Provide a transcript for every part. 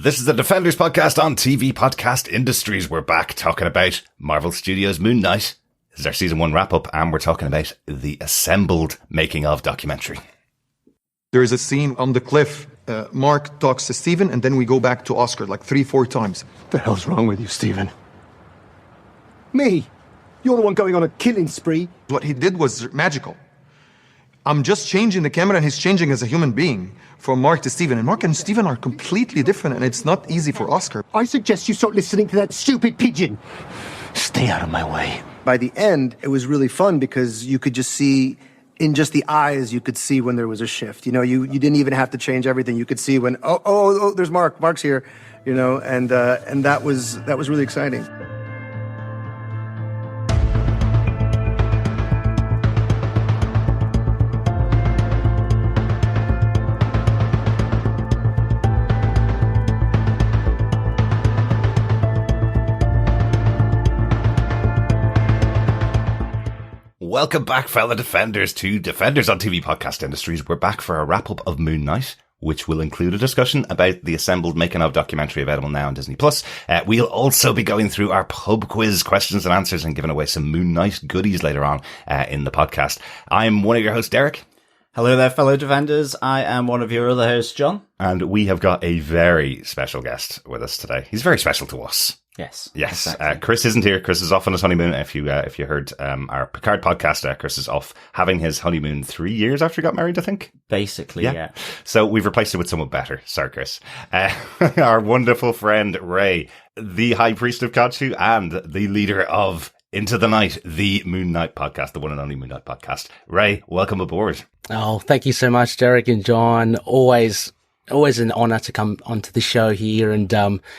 This is the Defenders podcast on TV Podcast Industries. We're back talking about Marvel Studios' Moon Knight. This is our season 1 wrap-up, and we're talking about the assembled making-of documentary. There is a scene on the cliff. Mark talks to Steven, and then we go back to Oscar like 3-4 times. What the hell's wrong with you, Steven? Me? You're the one going on a killing spree. What he did was magical. I'm just changing the camera, and he's changing as a human being from Mark to Steven. And Mark and Steven are completely different, and it's not easy for Oscar. I suggest you stop listening to that stupid pigeon. Stay out of my way. By the end, it was really fun because you could just see, in just the eyes, you could see when there was a shift. You know, you didn't even have to change everything. You could see when, oh, there's Mark. Mark's here, you know, and that was really exciting. Welcome back, fellow Defenders, to Defenders on TV Podcast Industries. We're back for a wrap-up of Moon Knight, which will include a discussion about the assembled making-of documentary available now on Disney+. We'll also be going through our pub quiz questions and answers and giving away some Moon Knight goodies later on in the podcast. I'm one of your hosts, Derek. Hello there, fellow Defenders. I am one of your other hosts, John. And we have got a very special guest with us today. He's very special to us. Yes. Exactly. Chris isn't here. Chris is off on his honeymoon. If you heard our Picard podcast, Chris is off having his honeymoon 3 years after he got married, I think. Basically, yeah. So we've replaced it with someone better. Sorry, Chris. Our wonderful friend Ray, the High Priest of Khonshu and the leader of Into the Night, the Moon Knight podcast, the one and only Moon Knight podcast. Ray, welcome aboard. Oh, thank you so much, Derek and John. Always an honor to come onto the show here. And,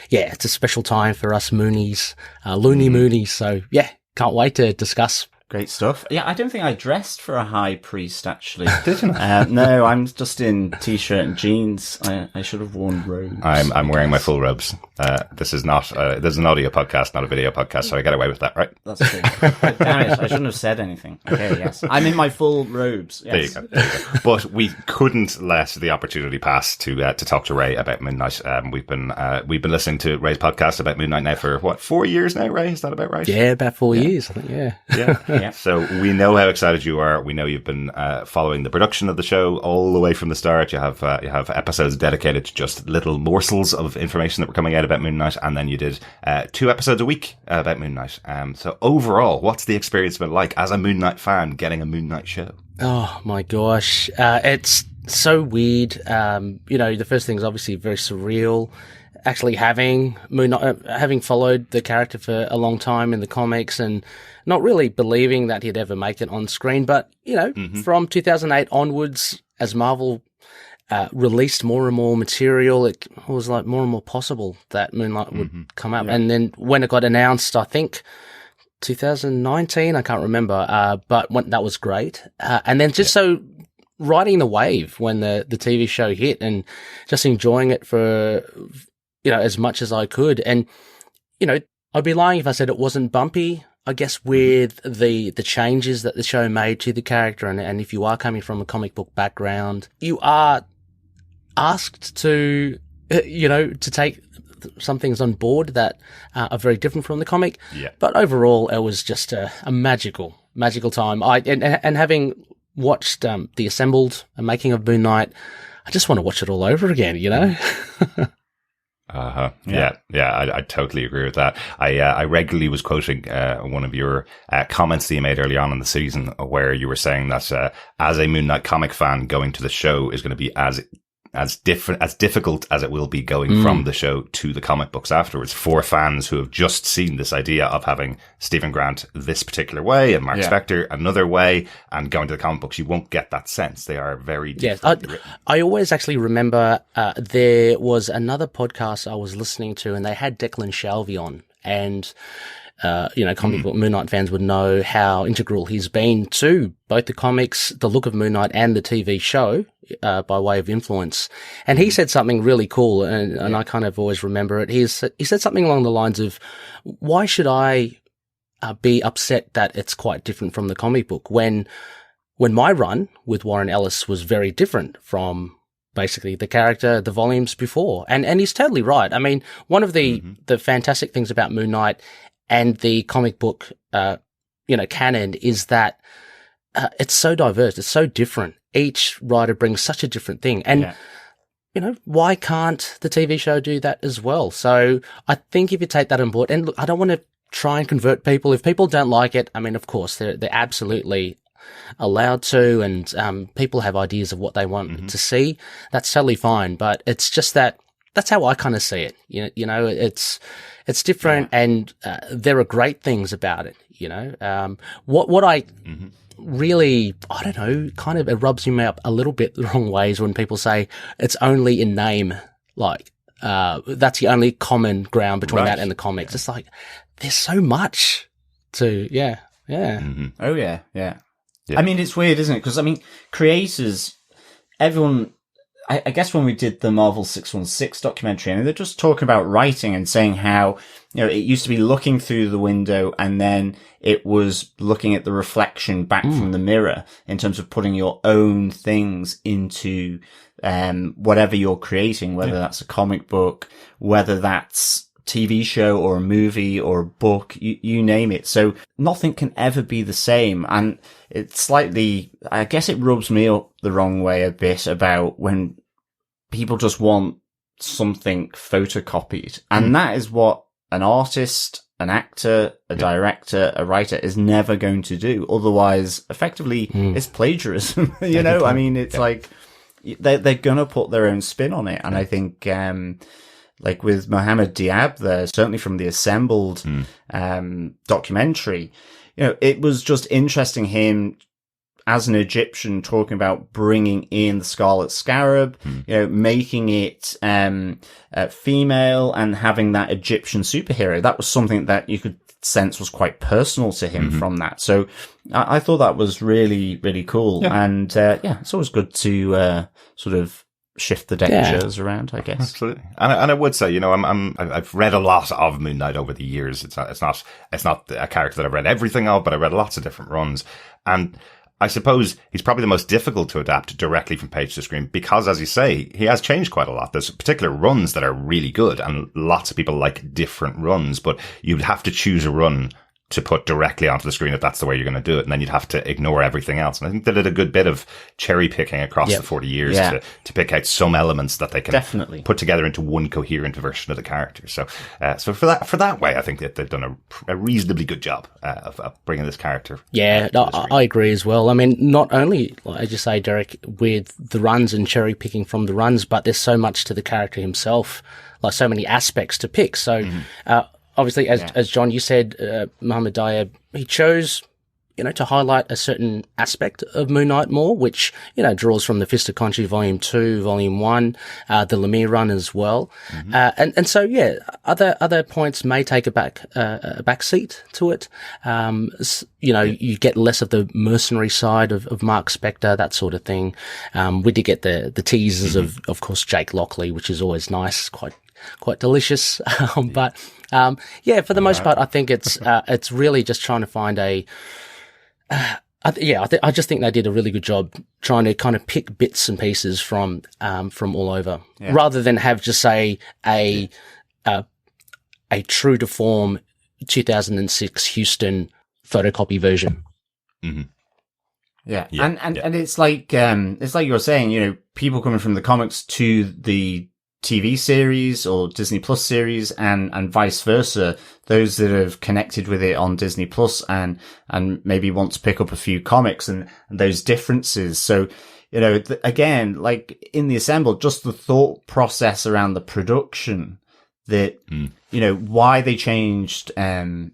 it's a special time for us Moonies, Looney Moonies. So yeah, can't wait to discuss. Great stuff. Yeah, I don't think I dressed for a high priest, actually. Didn't no, I'm just in t-shirt and jeans. I should have worn robes. I'm wearing my full robes. This is an audio podcast, not a video podcast, so I get away with that, right? That's true. Damn it, I shouldn't have said anything. Okay, yes. I'm in my full robes. Yes. There you go. But we couldn't let the opportunity pass to talk to Ray about Moon Knight. We've been listening to Ray's podcast about Moon Knight now for 4 years now, Ray? Is that about right? Yeah, about 4 years, I think, yeah. Yeah. So we know how excited you are. We know you've been following the production of the show all the way from the start. You have episodes dedicated to just little morsels of information that were coming out about Moon Knight, and then you did 2 episodes a week about Moon Knight. So overall, what's the experience been like as a Moon Knight fan getting a Moon Knight show? Oh my gosh, it's so weird. The first thing is obviously very surreal. Actually having Moon Knight, having followed the character for a long time in the comics and not really believing that he'd ever make it on screen. But, from 2008 onwards, as Marvel released more and more material, it was like more and more possible that Moon Knight would come up. Yeah. And then when it got announced, I think 2019, I can't remember, but that was great. And then so riding the wave when the TV show hit and just enjoying it for as much as I could. And, I'd be lying if I said it wasn't bumpy, I guess, with the changes that the show made to the character. And if you are coming from a comic book background, you are asked to, to take some things on board that are very different from the comic. Yeah. But overall, it was just a magical time. And having watched the assembled making of Moon Knight, I just want to watch it all over again, Yeah, I totally agree with that. I regularly was quoting one of your comments that you made early on in the season, where you were saying that as a Moon Knight comic fan, going to the show is going to be as difficult as it will be going from the show to the comic books afterwards, for fans who have just seen this idea of having Stephen Grant this particular way and Mark Spector another way, and going to the comic books, you won't get that sense. They are very different. I always actually remember there was another podcast I was listening to, and they had Declan Shalvey on, and comic book Moon Knight fans would know how integral he's been to both the comics, the look of Moon Knight, and the TV show by way of influence. And he said something really cool, and I kind of always remember it. He said something along the lines of, why should I be upset that it's quite different from the comic book when my run with Warren Ellis was very different from basically the character, the volumes before. And he's totally right. I mean, one of the fantastic things about Moon Knight and the comic book, canon is that it's so diverse. It's so different. Each writer brings such a different thing. And, why can't the TV show do that as well? So I think if you take that on board, and look, I don't want to try and convert people. If people don't like it, I mean, of course, they're absolutely allowed to, and people have ideas of what they want to see. That's totally fine. But it's just that's how I kind of see it. It's different, and there are great things about it. What I really, I don't know, kind of it rubs me up a little bit the wrong ways when people say it's only in name, like that's the only common ground between that and the comics. It's like there's so much to, Oh yeah. I mean, it's weird, isn't it? Because I mean, creators, everyone. I guess when we did the Marvel 616 documentary, I mean, they're just talking about writing and saying how, it used to be looking through the window and then it was looking at the reflection back from the mirror in terms of putting your own things into, whatever you're creating, whether that's a comic book, whether that's TV show or a movie or a book, you name it. So nothing can ever be the same. And it's slightly, I guess it rubs me up the wrong way a bit about when people just want something photocopied. And that is what an artist, an actor, a director, a writer is never going to do. Otherwise, effectively, it's plagiarism. I mean, it's like they're going to put their own spin on it. And I think, like with Mohamed Diab there, certainly from the Assembled documentary, it was just interesting him as an Egyptian talking about bringing in the Scarlet Scarab, making it female and having that Egyptian superhero. That was something that you could sense was quite personal to him from that. So I thought that was really, really cool. Yeah. And it's always good to sort of shift the deck of chairs around, I guess. Absolutely. And I would say, I've read a lot of Moon Knight over the years. It's not a character that I've read everything of, but I read lots of different runs. And I suppose he's probably the most difficult to adapt directly from page to screen because, as you say, he has changed quite a lot. There's particular runs that are really good and lots of people like different runs, but you'd have to choose a run to put directly onto the screen if that's the way you're going to do it. And then you'd have to ignore everything else. And I think they did a good bit of cherry picking across the 40 years to pick out some elements that they can definitely put together into one coherent version of the character. So, so for that way, I think that they've done a reasonably good job of bringing this character. Yeah, I agree as well. I mean, not only, as you say, Derek, with the runs and cherry picking from the runs, but there's so much to the character himself, like so many aspects to pick. So, obviously, as John, you said, Mohamed Diab, he chose, to highlight a certain aspect of Moon Knight more, which, draws from the Fist of Khonshu Volume 2, Volume 1, the Lemire run as well. And so, other points may take a back seat to it. You get less of the mercenary side of Mark Spector, that sort of thing. We did get the teasers of course, Jake Lockley, which is always nice, quite delicious. But for the most part, I think it's really just trying to find I just think they did a really good job trying to kind of pick bits and pieces from all over, rather than have just say a true to form 2006 Houston photocopy version. Yeah. And it's like you were saying, people coming from the comics to the TV series or Disney Plus series and vice versa, those that have connected with it on Disney Plus and maybe want to pick up a few comics and those differences. So, again, like in the Assembled, just the thought process around the production that, why they changed,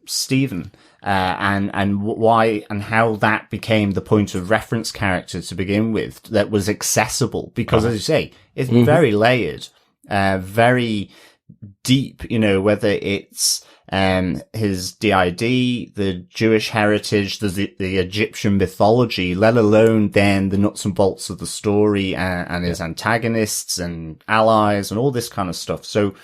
Stephen, and why and how that became the point of reference character to begin with that was accessible because, as you say, it's very layered. Very deep, whether it's his DID, the Jewish heritage, the Egyptian mythology, let alone then the nuts and bolts of the story and his antagonists and allies and all this kind of stuff. So,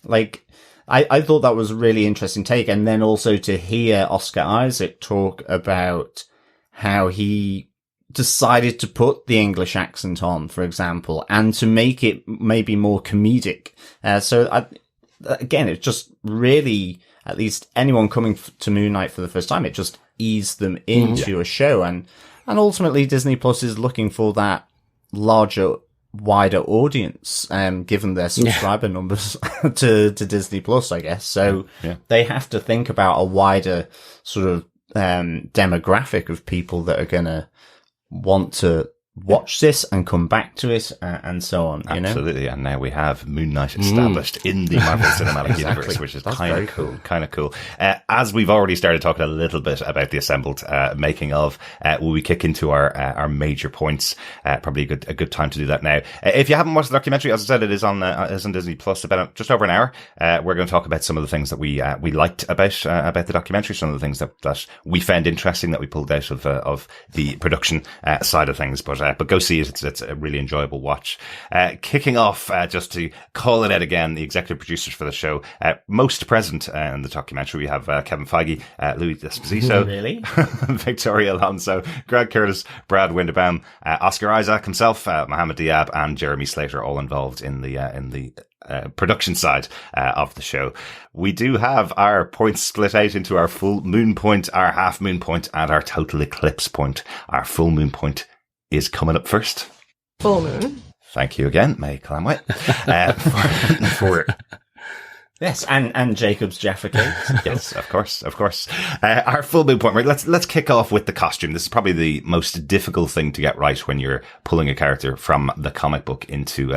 like, I thought that was a really interesting take. And then also to hear Oscar Isaac talk about how he decided to put the English accent on, for example, and to make it maybe more comedic. Again, it just really, at least anyone coming to Moon Knight for the first time, it just eased them into a show. And ultimately Disney Plus is looking for that larger, wider audience, given their subscriber numbers to Disney Plus, I guess. So they have to think about a wider sort of demographic of people that are going to want to watch this and come back to it, and so on. Absolutely. And now we have Moon Knight established in the Marvel Cinematic Universe, which is kind of cool. Kind of cool. As we've already started talking a little bit about the assembled making of, will we kick into our major points? Probably a good time to do that now. If you haven't watched the documentary, as I said, it is on Disney Plus, about just over an hour. We're going to talk about some of the things that we liked about the documentary, some of the things that we found interesting that we pulled out of the production side of things. But go see it. It's a really enjoyable watch. Kicking off, just to call it out again, the executive producers for the show, most present in the documentary, we have Kevin Feige, Louis D'Esposito, really? Victoria Alonso, Greg Curtis, Brad Winderbaum, Oscar Isaac himself, Mohamed Diab, and Jeremy Slater, all involved in the production side of the show. We do have our points split out into our full moon point, our half moon point, and our total eclipse point. Our full moon point is coming up first. Full moon. Thank you again, May Clanway. For yes, and Jacob's Jaffa cakes. Yes, of course. Our full moon point. Right, let's kick off with the costume. This is probably the most difficult thing to get right when you're pulling a character from the comic book into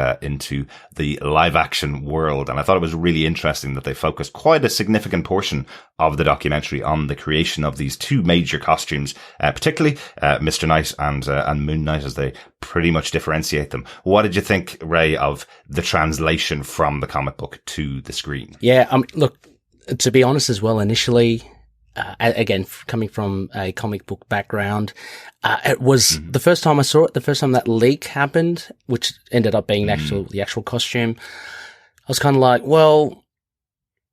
the live action world. And I thought it was really interesting that they focused quite a significant portion of the documentary on the creation of these two major costumes, particularly Mr. Knight and Moon Knight, as they pretty much differentiate them. What did you think, Ray, of the translation from the comic book to the screen? Yeah, look, to be honest as well, initially, again, coming from a comic book background, it was the first time I saw it, the first time that leak happened, which ended up being the actual costume. I was kind of like, well,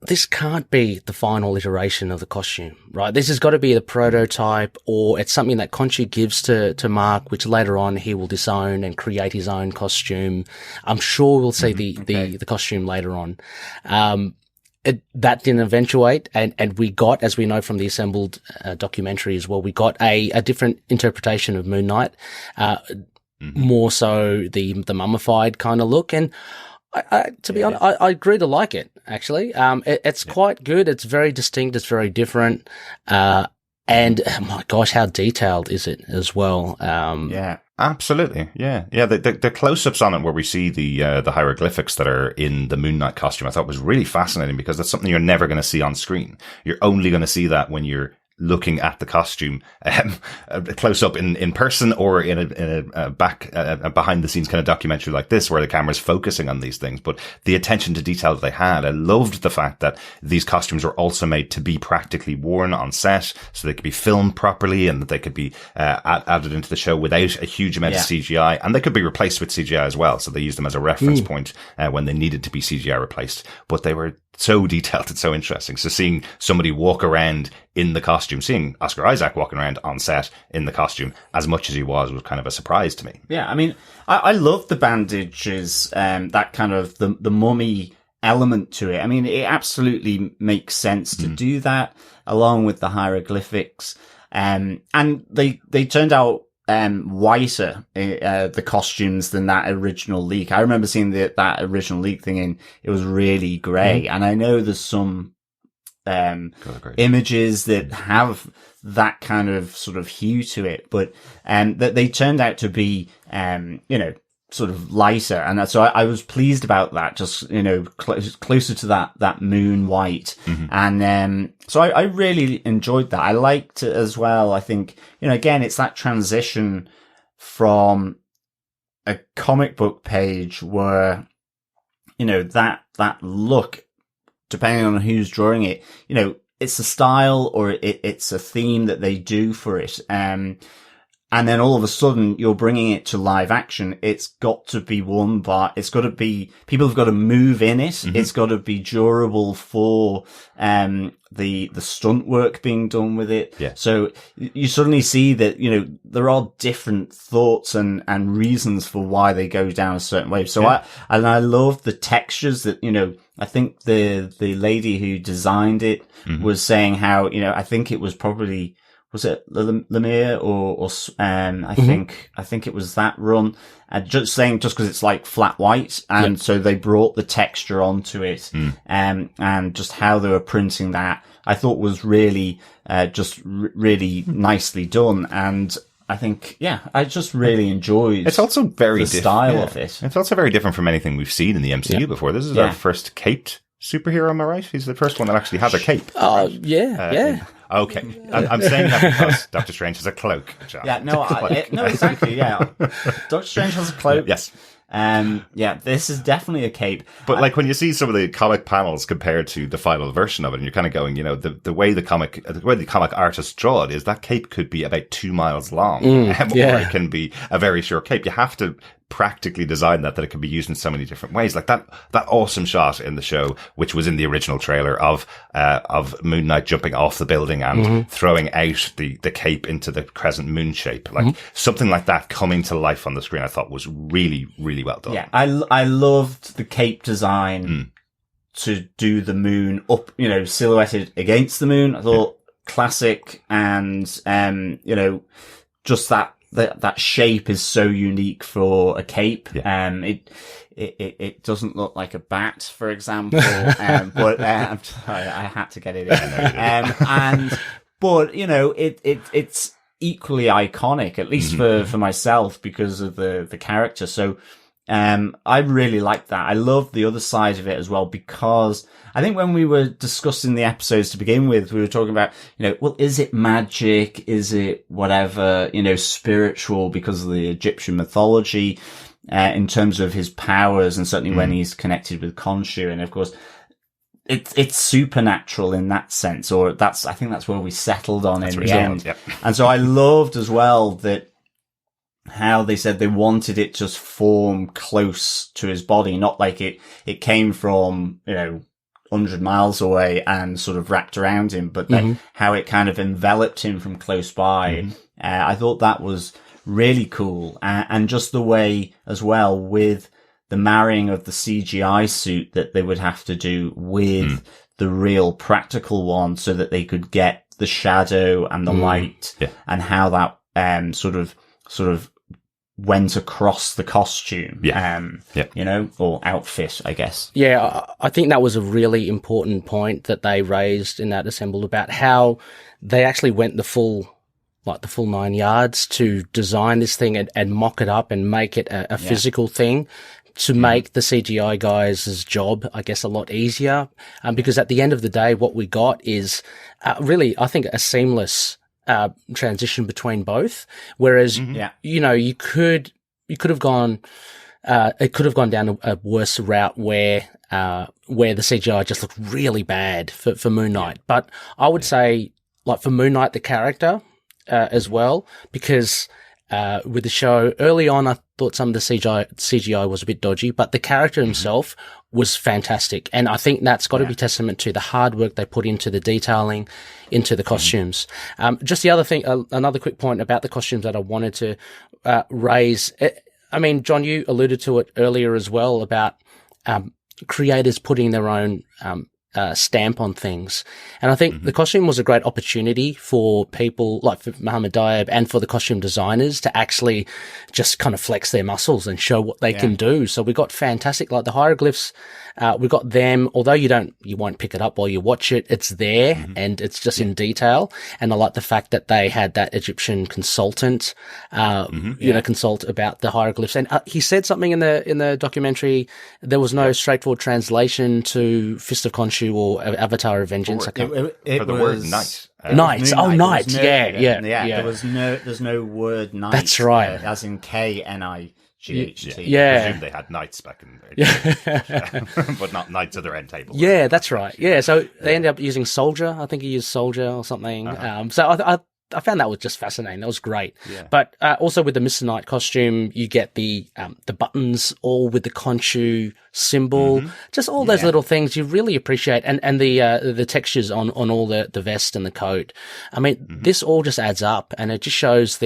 this can't be the final iteration of the costume, right? This has got to be the prototype, or it's something that Conchi gives to Mark, which later on he will disown and create his own costume. I'm sure we'll see the costume later on. That didn't eventuate, and we got, as we know from the assembled documentary as well, we got a different interpretation of Moon Knight, more so the mummified kind of look. And to be honest, I agree to like it, actually. It's quite good. It's very distinct. It's very different. And oh my gosh, how detailed is it as well? Yeah, absolutely. Yeah. The close-ups on it where we see the hieroglyphics that are in the Moon Knight costume, I thought was really fascinating, because that's something you're never going to see on screen. You're only going to see that when you're looking at the costume close up in person, or in a behind the scenes kind of documentary like this, where the camera's focusing on these things. But the attention to detail that they had, I loved the fact that these costumes were also made to be practically worn on set, so they could be filmed properly, and that they could be added into the show without a huge amount of CGI, and they could be replaced with CGI as well. So they used them as a reference point when they needed to be CGI replaced. But they were so detailed. It's so interesting. So seeing somebody walk around in the costume, seeing Oscar Isaac walking around on set in the costume as much as he was kind of a surprise to me. Yeah, I mean, I love the bandages, that kind of the mummy element to it. I mean, it absolutely makes sense to do that, along with the hieroglyphics. And they turned out whiter, the costumes, than that original leak. I remember seeing that original leak thinking it was really grey. And I know there's some images that have that kind of sort of hue to it, but that they turned out to be sort of lighter, and so I was pleased about that, just closer to that moon white. And so I really enjoyed that. I liked it as well. I think, again, it's that transition from a comic book page where that look, depending on who's drawing it, it's a style, or it's a theme that they do for it. and then all of a sudden you're bringing it to live action. It's got to be people have got to move in it. Mm-hmm. It's got to be durable for, the stunt work being done with it. Yeah. So you suddenly see that, there are different thoughts and reasons for why they go down a certain way. So I love the textures that, I think the lady who designed it mm-hmm. was saying how, I think it was probably, was it Lemire or I think it was that run. Just because it's like flat white. And so they brought the texture onto it. And just how they were printing that, I thought was really, really nicely done. And I think, I just really enjoyed it's also very the style of it. It's also very different from anything we've seen in the MCU before. This is our first caped superhero, am I right? He's the first one that actually has a cape. Yeah. Okay. I'm saying that because Doctor Strange has a cloak. John. Yeah, no, exactly, yeah. Doctor Strange has a cloak. Yes. This is definitely a cape. But like when you see some of the comic panels compared to the final version of it, and you're kind of going, the way the comic artists draw it is that cape could be about 2 miles long, or it can be a very short cape. You have to practically design that it can be used in so many different ways. Like that awesome shot in the show, which was in the original trailer of Moon Knight jumping off the building and throwing out the cape into the crescent moon shape. Like something like that coming to life on the screen, I thought was really, really well done. Yeah, I loved the cape design to do the moon up, silhouetted against the moon. I thought classic, and just that shape is so unique for a cape. It doesn't look like a bat, for example, but I'm sorry, I had to get it in. But it's equally iconic, at least for myself, because of the character. So I really like that. I love the other side of it as well, because I think when we were discussing the episodes to begin with, we were talking about, well, is it magic? Is it whatever, spiritual because of the Egyptian mythology, in terms of his powers, and certainly when he's connected with Khonshu. And of course, it's supernatural in that sense, or I think that's where we settled on in the end. Yep. And so I loved as well that how they said they wanted it to form close to his body, not like it came from, 100 miles away and sort of wrapped around him, but then how it kind of enveloped him from close by. I thought that was really cool. And just the way as well with the marrying of the CGI suit that they would have to do with the real practical one, so that they could get the shadow and the light, and how that sort of went across the costume, or outfit, I guess. Yeah, I think that was a really important point that they raised in that assembled, about how they actually went the full 9 yards to design this thing and mock it up and make it a physical thing, to make the CGI guys' job, I guess, a lot easier. Because at the end of the day, what we got is really, I think, a seamless transition between both. Whereas, you could have gone, it could have gone down a worse route where the CGI just looked really bad for Moon Knight. But I would say, like, for Moon Knight, the character, as well, because, with the show early on, I thought some of the CGI was a bit dodgy, but the character himself was fantastic. And I think that's got to be testament to the hard work they put into the detailing, into the costumes. Just the other thing, another quick point about the costumes that I wanted to raise. I mean, John, you alluded to it earlier as well about creators putting their own stamp on things. And I think the costume was a great opportunity for people like for Mohamed Diab and for the costume designers to actually just kind of flex their muscles and show what they can do. So we got fantastic, like the hieroglyphs, we got them, although you won't pick it up while you watch it, it's there and it's just in detail. And I like the fact that they had that Egyptian consultant, consult about the hieroglyphs. And he said something in the documentary, there was no straightforward translation to Fist of Khonshu or Avatar of Vengeance. For the word night. Night. Oh, night. Yeah. There's no word night. That's right. As in KNIGHT. I presume they had knights back in the but not knights at their end table. Yeah, that's right. Yeah, so they ended up using soldier. I think he used soldier or something. So found that was just fascinating. That was great. Yeah. But also with the Mr. Knight costume, you get the buttons all with the Khonshu symbol, just all those little things you really appreciate, and the textures on all the vest and the coat. I mean, this all just adds up, and it just shows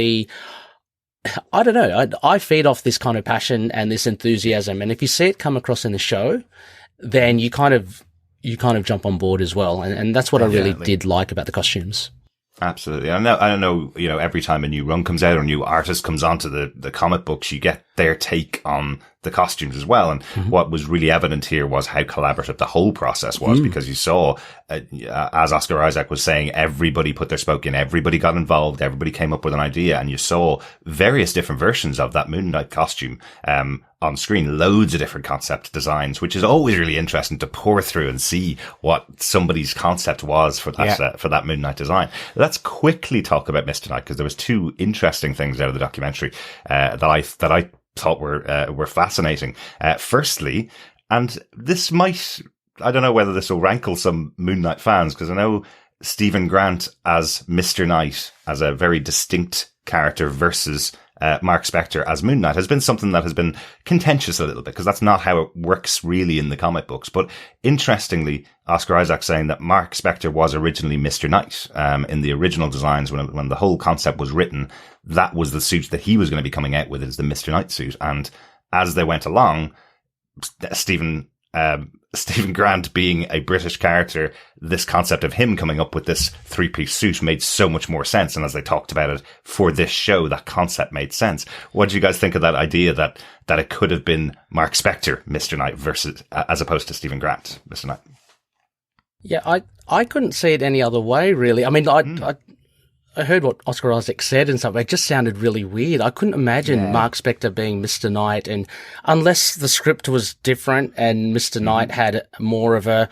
I don't know. I feed off this kind of passion and this enthusiasm, and if you see it come across in the show, then you kind of jump on board as well, and that's what I really did like about the costumes. Absolutely. I don't know, every time a new run comes out or a new artist comes onto the comic books, you get their take on the costumes as well. And what was really evident here was how collaborative the whole process was, because you saw, as Oscar Isaac was saying, everybody put their spoke in, everybody got involved, everybody came up with an idea, and you saw various different versions of that Moon Knight costume, on screen, loads of different concept designs, which is always really interesting to pour through and see what somebody's concept was for that, for that Moon Knight design. Let's quickly talk about Mr. Knight, because there was two interesting things out of the documentary, that I thought were fascinating. Firstly, and this might, I don't know whether this will rankle some Moon Knight fans, because I know Stephen Grant as Mr. Knight, as a very distinct character, versus Mark Spector as Moon Knight, has been something that has been contentious a little bit, because that's not how it works really in the comic books. But interestingly, Oscar Isaac saying that Mark Spector was originally Mr. Knight, in the original designs, when the whole concept was written, that was the suit that he was going to be coming out with, is the Mr. Knight suit. And as they went along, Stephen Grant being a British character, this concept of him coming up with this 3-piece suit made so much more sense. And as they talked about it for this show, that concept made sense. What do you guys think of that idea that it could have been Mark Spector, Mr. Knight, versus, as opposed to Stephen Grant, Mr. Knight? Yeah, I couldn't see it any other way, really. I mean, I heard what Oscar Isaac said and stuff. It just sounded really weird. I couldn't imagine Mark Spector being Mr. Knight, and unless the script was different and Mr. Knight had more of a,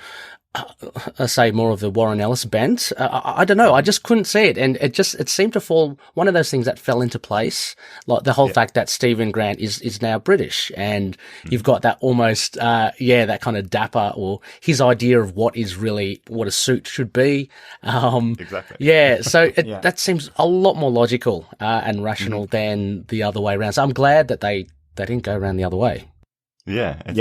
more of the Warren Ellis bent. I don't know. I just couldn't see it. And it seemed to fall, one of those things that fell into place. Like the whole fact that Stephen Grant is now British, and you've got that almost, that kind of dapper, or his idea of what a suit should be. Exactly. Yeah. So that seems a lot more logical, and rational than the other way around. So I'm glad that they didn't go around the other way. Yeah, me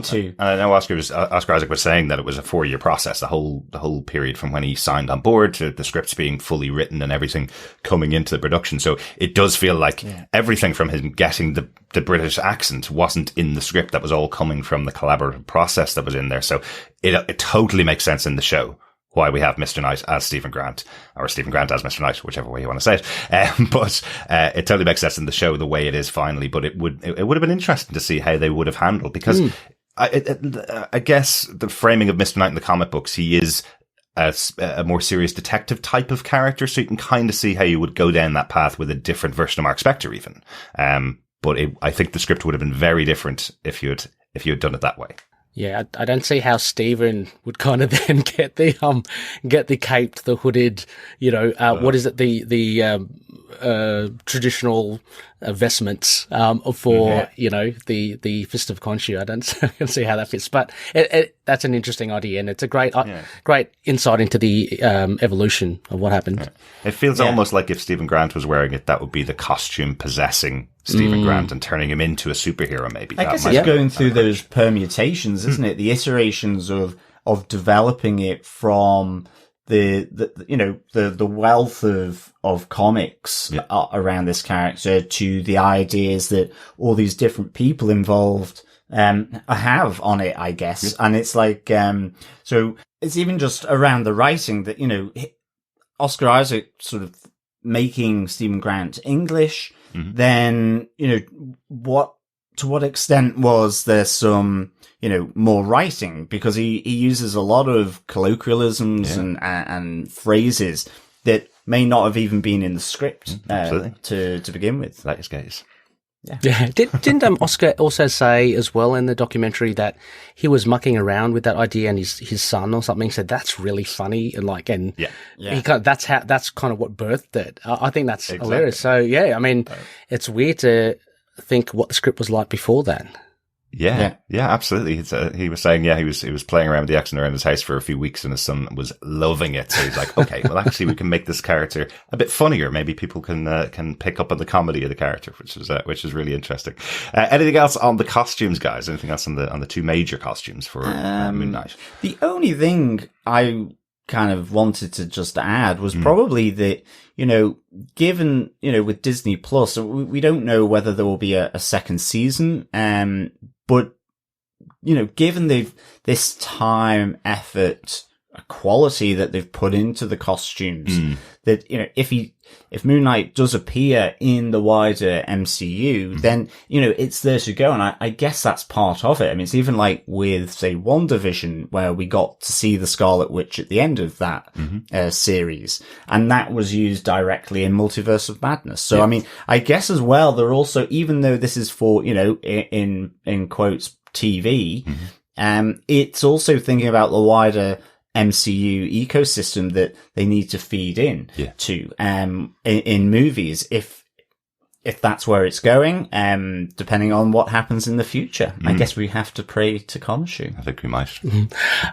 too. And I know Oscar Isaac was saying that it was a 4-year process, the whole period from when he signed on board to the scripts being fully written and everything coming into the production. So it does feel like everything from him getting the British accent wasn't in the script. That was all coming from the collaborative process that was in there. So it totally makes sense in the show why we have Mr. Knight as Stephen Grant, or Stephen Grant as Mr. Knight, whichever way you want to say it. But it totally makes sense in the show the way it is finally. But it would have been interesting to see how they would have handled, because I guess the framing of Mr. Knight in the comic books, he is a more serious detective type of character, so you can kind of see how you would go down that path with a different version of Mark Spector even. But I think the script would have been very different if you had done it that way. Yeah, I don't see how Stephen would kind of then get the caped, the hooded, what is it, the traditional vestments for the Fist of Khonshu. I don't see how that fits, but that's an interesting idea, and it's a great insight into the evolution of what happened. It feels almost like if Stephen Grant was wearing it, that would be the costume possessing Stephen Grant and turning him into a superhero. Maybe I guess it's going through those permutations, isn't it? The iterations of developing it from the wealth of comics around this character to the ideas that all these different people involved have on it, I guess. And it's like, so it's even just around the writing that, Oscar Isaac sort of making Stephen Grant English, then, to what extent was there some, more writing? Because he uses a lot of colloquialisms and phrases that may not have even been in the script to begin with. That is case. Yeah. Didn't Oscar also say as well in the documentary that he was mucking around with that idea, and his son or something said that's really funny, and that's kind of what birthed it. I think that's hilarious. So I mean, it's weird to think what the script was like before that. Yeah, absolutely. He was saying, he was playing around with the action around his house for a few weeks, and his son was loving it. So he's like, okay, well, actually, we can make this character a bit funnier. Maybe people can pick up on the comedy of the character, which is really interesting. Anything else on the costumes, guys? Anything else on the two major costumes for Moon Knight? The only thing I kind of wanted to just add was probably that, given, with Disney Plus, we don't know whether there will be a second season, but, given this time, effort, quality that they've put into the costumes, that, if Moon Knight does appear in the wider MCU, then, it's there to go. And I guess that's part of it. I mean, it's even like with, say, WandaVision, where we got to see the Scarlet Witch at the end of that series. And that was used directly in Multiverse of Madness. So, I mean, I guess as well, they're also, even though this is for, in quotes, TV, it's also thinking about the wider MCU ecosystem that they need to feed to in movies if that's where it's going, depending on what happens in the future. I guess we have to pray to Khonshu. I think we might.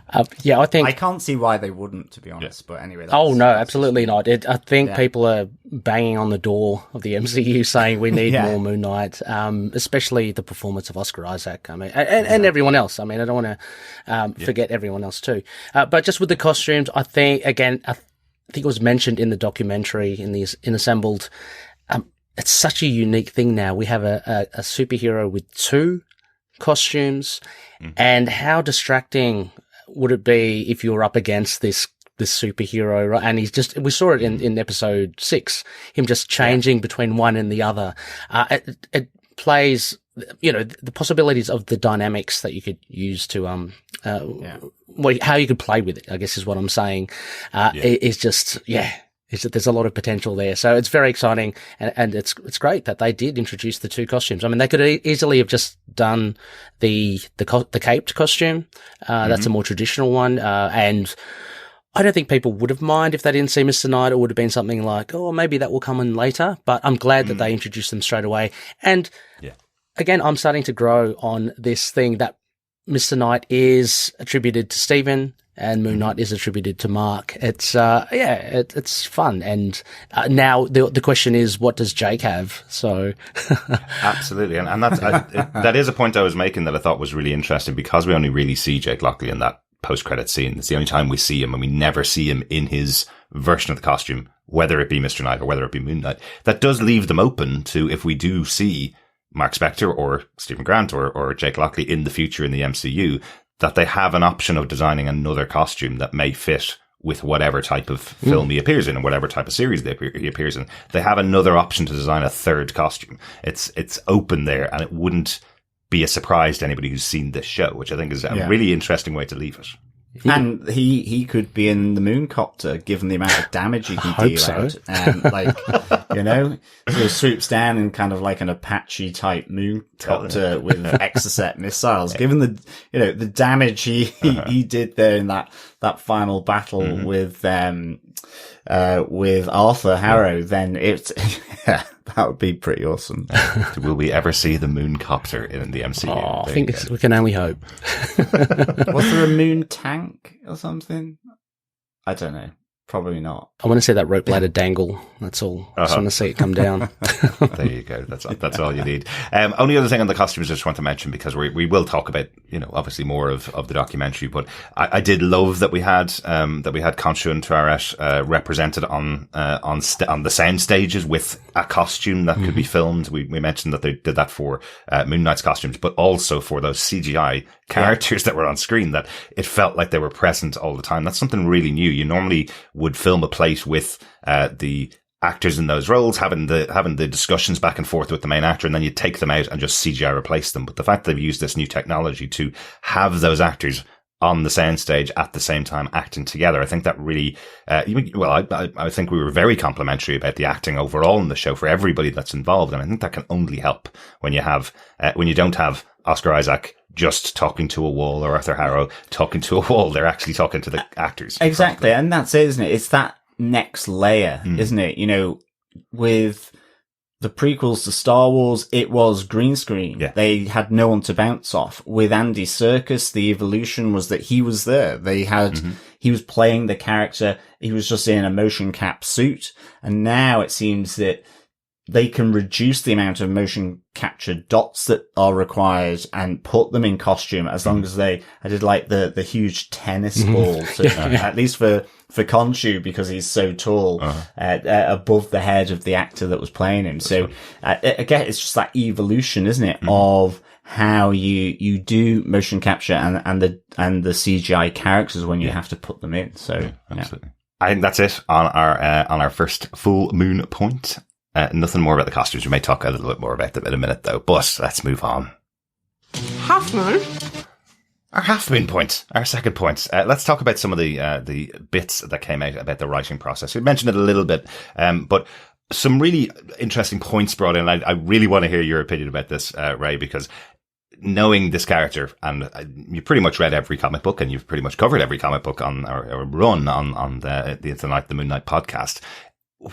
I think I can't see why they wouldn't, to be honest. But anyway, no, absolutely not. I think people are banging on the door of the MCU saying we need more Moon Knight, especially the performance of Oscar Isaac. I mean, and everyone else. I mean, I don't want to forget everyone else too. But just with the costumes, I think it was mentioned in the documentary in Assembled. It's such a unique thing now. We have a superhero with two costumes, and how distracting would it be if you were up against this superhero, right? And we saw it in episode 6, him just changing between one and the other. It plays, the possibilities of the dynamics that you could use to, how you could play with it, I guess is what I'm saying, is just, there's a lot of potential there. So it's very exciting, and it's great that they did introduce the two costumes. I mean, they could easily have just done the caped costume. That's a more traditional one. And I don't think people would have minded if they didn't see Mr. Knight. It would have been something like, oh, maybe that will come in later. But I'm glad that they introduced them straight away. And again, I'm starting to grow on this thing that Mr. Knight is attributed to Stephen, and Moon Knight is attributed to Mark. It's it's fun. And now the question is, what does Jake have? So absolutely, and that's that is a point I was making that I thought was really interesting, because we only really see Jake Lockley in that post-credit scene. It's the only time we see him, and we never see him in his version of the costume, whether it be Mr. Knight or whether it be Moon Knight. That does leave them open to, if we do see Mark Spector or Stephen Grant or Jake Lockley in the future in the MCU, that they have an option of designing another costume that may fit with whatever type of film he appears in and whatever type of series he appears in. They have another option to design a third costume. It's open there, and it wouldn't be a surprise to anybody who's seen this show, which I think is a really interesting way to leave it. And he could be in the Mooncopter, given the amount of damage he can deal out. So he swoops down in kind of like an Apache type Mooncopter with Exocet missiles. Given the damage he did there in that final battle with Arthur Harrow, then it's that would be pretty awesome. Will we ever see the Mooncopter in the MCU? I think we can only hope. Was there a moon tank or something? I don't know. Probably not. I want to see that rope ladder dangle. That's all. I just want to see it come down. There you go. That's all you need. Only other thing on the costumes I just want to mention, because we will talk about, obviously more of the documentary, but I did love that we had Khonshu and Taret represented on the sound stages with a costume that could be filmed. We mentioned that they did that for Moon Knight's costumes, but also for those CGI characters that were on screen, that it felt like they were present all the time. That's something really new. You normally would film a plate with the actors in those roles, having the discussions back and forth with the main actor, and then you take them out and just CGI replace them. But the fact that they've used this new technology to have those actors on the soundstage at the same time acting together, I think that really, I think we were very complimentary about the acting overall in the show for everybody that's involved. And I think that can only help when you have, when you don't have Oscar Isaac just talking to a wall or Arthur Harrow talking to a wall. They're actually talking to the actors. Exactly. And that's it, isn't it? It's that next layer, isn't it? With the prequels to Star Wars, it was green screen. Yeah. They had no one to bounce off. With Andy Serkis, the evolution was that he was there. He was playing the character. He was just in a motion cap suit. And now it seems that they can reduce the amount of motion capture dots that are required and put them in costume as long as I did like the huge tennis ball, at least for Khonshu, because he's so tall, above the head of the actor that was playing him. So, again, it's just that evolution, isn't it? Of how you do motion capture and the CGI characters when you have to put them in. So, absolutely. I think that's it on our first full moon point. Nothing more about the costumes. We may talk a little bit more about them in a minute, though. But let's move on. Half moon. Our half moon point, our second point. Let's talk about some of the bits that came out about the writing process. We mentioned it a little bit, but some really interesting points brought in. I really want to hear your opinion about this, Ray, because knowing this character, and you pretty much read every comic book, and you've pretty much covered every comic book on or run on the Moon Knight podcast.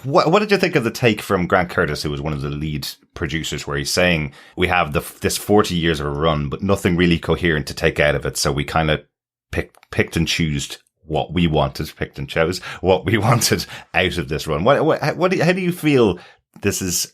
What did you think of the take from Grant Curtis, who was one of the lead producers, where he's saying we have this 40 years of a run, but nothing really coherent to take out of it, so we kind of picked and chose what we wanted, what we wanted out of this run. How do you feel this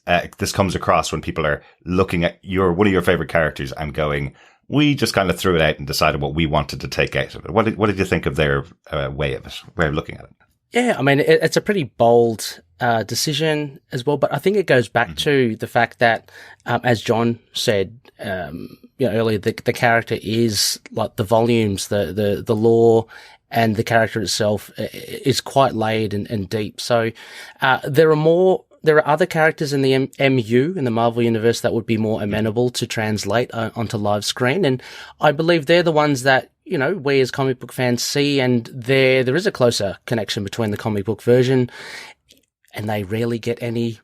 comes across when people are looking at one of your favorite characters and going, we just kind of threw it out and decided what we wanted to take out of it? What did you think of their way of looking at it? Yeah, I mean, it's a pretty bold decision as well, but I think it goes back to the fact that, as John said earlier, the character is like the volumes, the lore, and the character itself is quite laid and deep. So there are other characters in the MU, in the Marvel Universe, that would be more amenable to translate onto live screen, and I believe they're the ones that we as comic book fans see, and there is a closer connection between the comic book version, and they rarely get any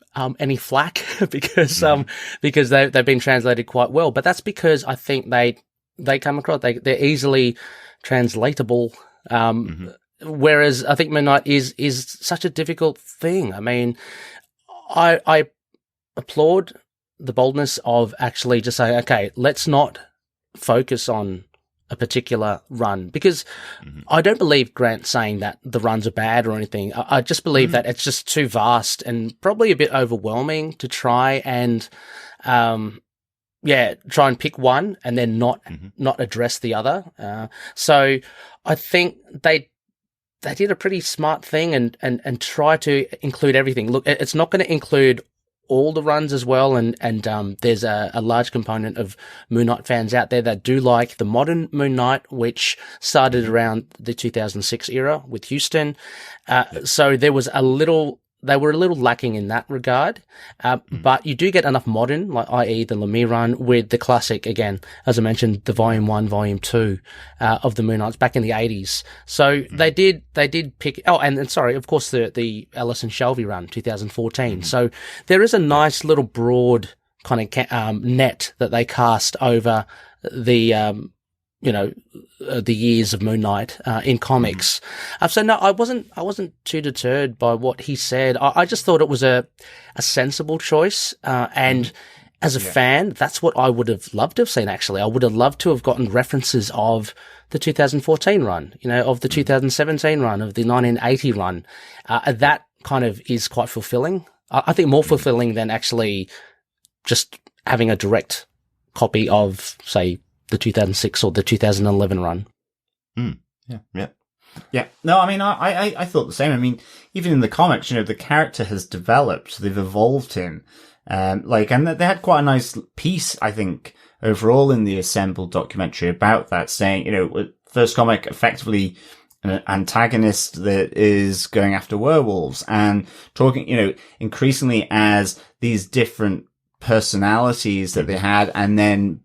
flack because they've been translated quite well. But that's because I think they come across, they're easily translatable. Whereas I think Moon Knight is such a difficult thing. I mean, I applaud the boldness of actually just saying, okay, let's not focus on a particular run, because I don't believe Grant saying that the runs are bad or anything. I just believe that it's just too vast and probably a bit overwhelming to try and, try and pick one and then not address the other. So I think they did a pretty smart thing and try to include everything. Look, it's not going to include all the runs as well, and there's a large component of Moon Knight fans out there that do like the modern Moon Knight, which started around the 2006 era with Houston. So they were a little lacking in that regard, but you do get enough modern, like i.e. the Lemire run, with the classic, again, as I mentioned, the Volume 1, Volume 2 of the Moon Knights back in the 80s. So they did pick, and sorry, of course, the Ellison Shelby run, 2014. So there is a nice little broad kind of net that they cast over the the years of Moon Knight in comics. So no, I wasn't too deterred by what he said. I just thought it was a sensible choice, and as a fan, that's what I would have loved to have seen. Actually, I would have loved to have gotten references of the 2014 run, of the 2017 run, of the 1980 run. That kind of is quite fulfilling. I think more fulfilling than actually just having a direct copy of, say, the 2006 or the 2011 run. Yeah. No, I mean, I thought the same. I mean, even in the comics, the character has developed. They've evolved him. And they had quite a nice piece, I think, overall in the Assembled documentary about that, saying, first comic, effectively an antagonist that is going after werewolves and talking, increasingly as these different personalities that they had, and then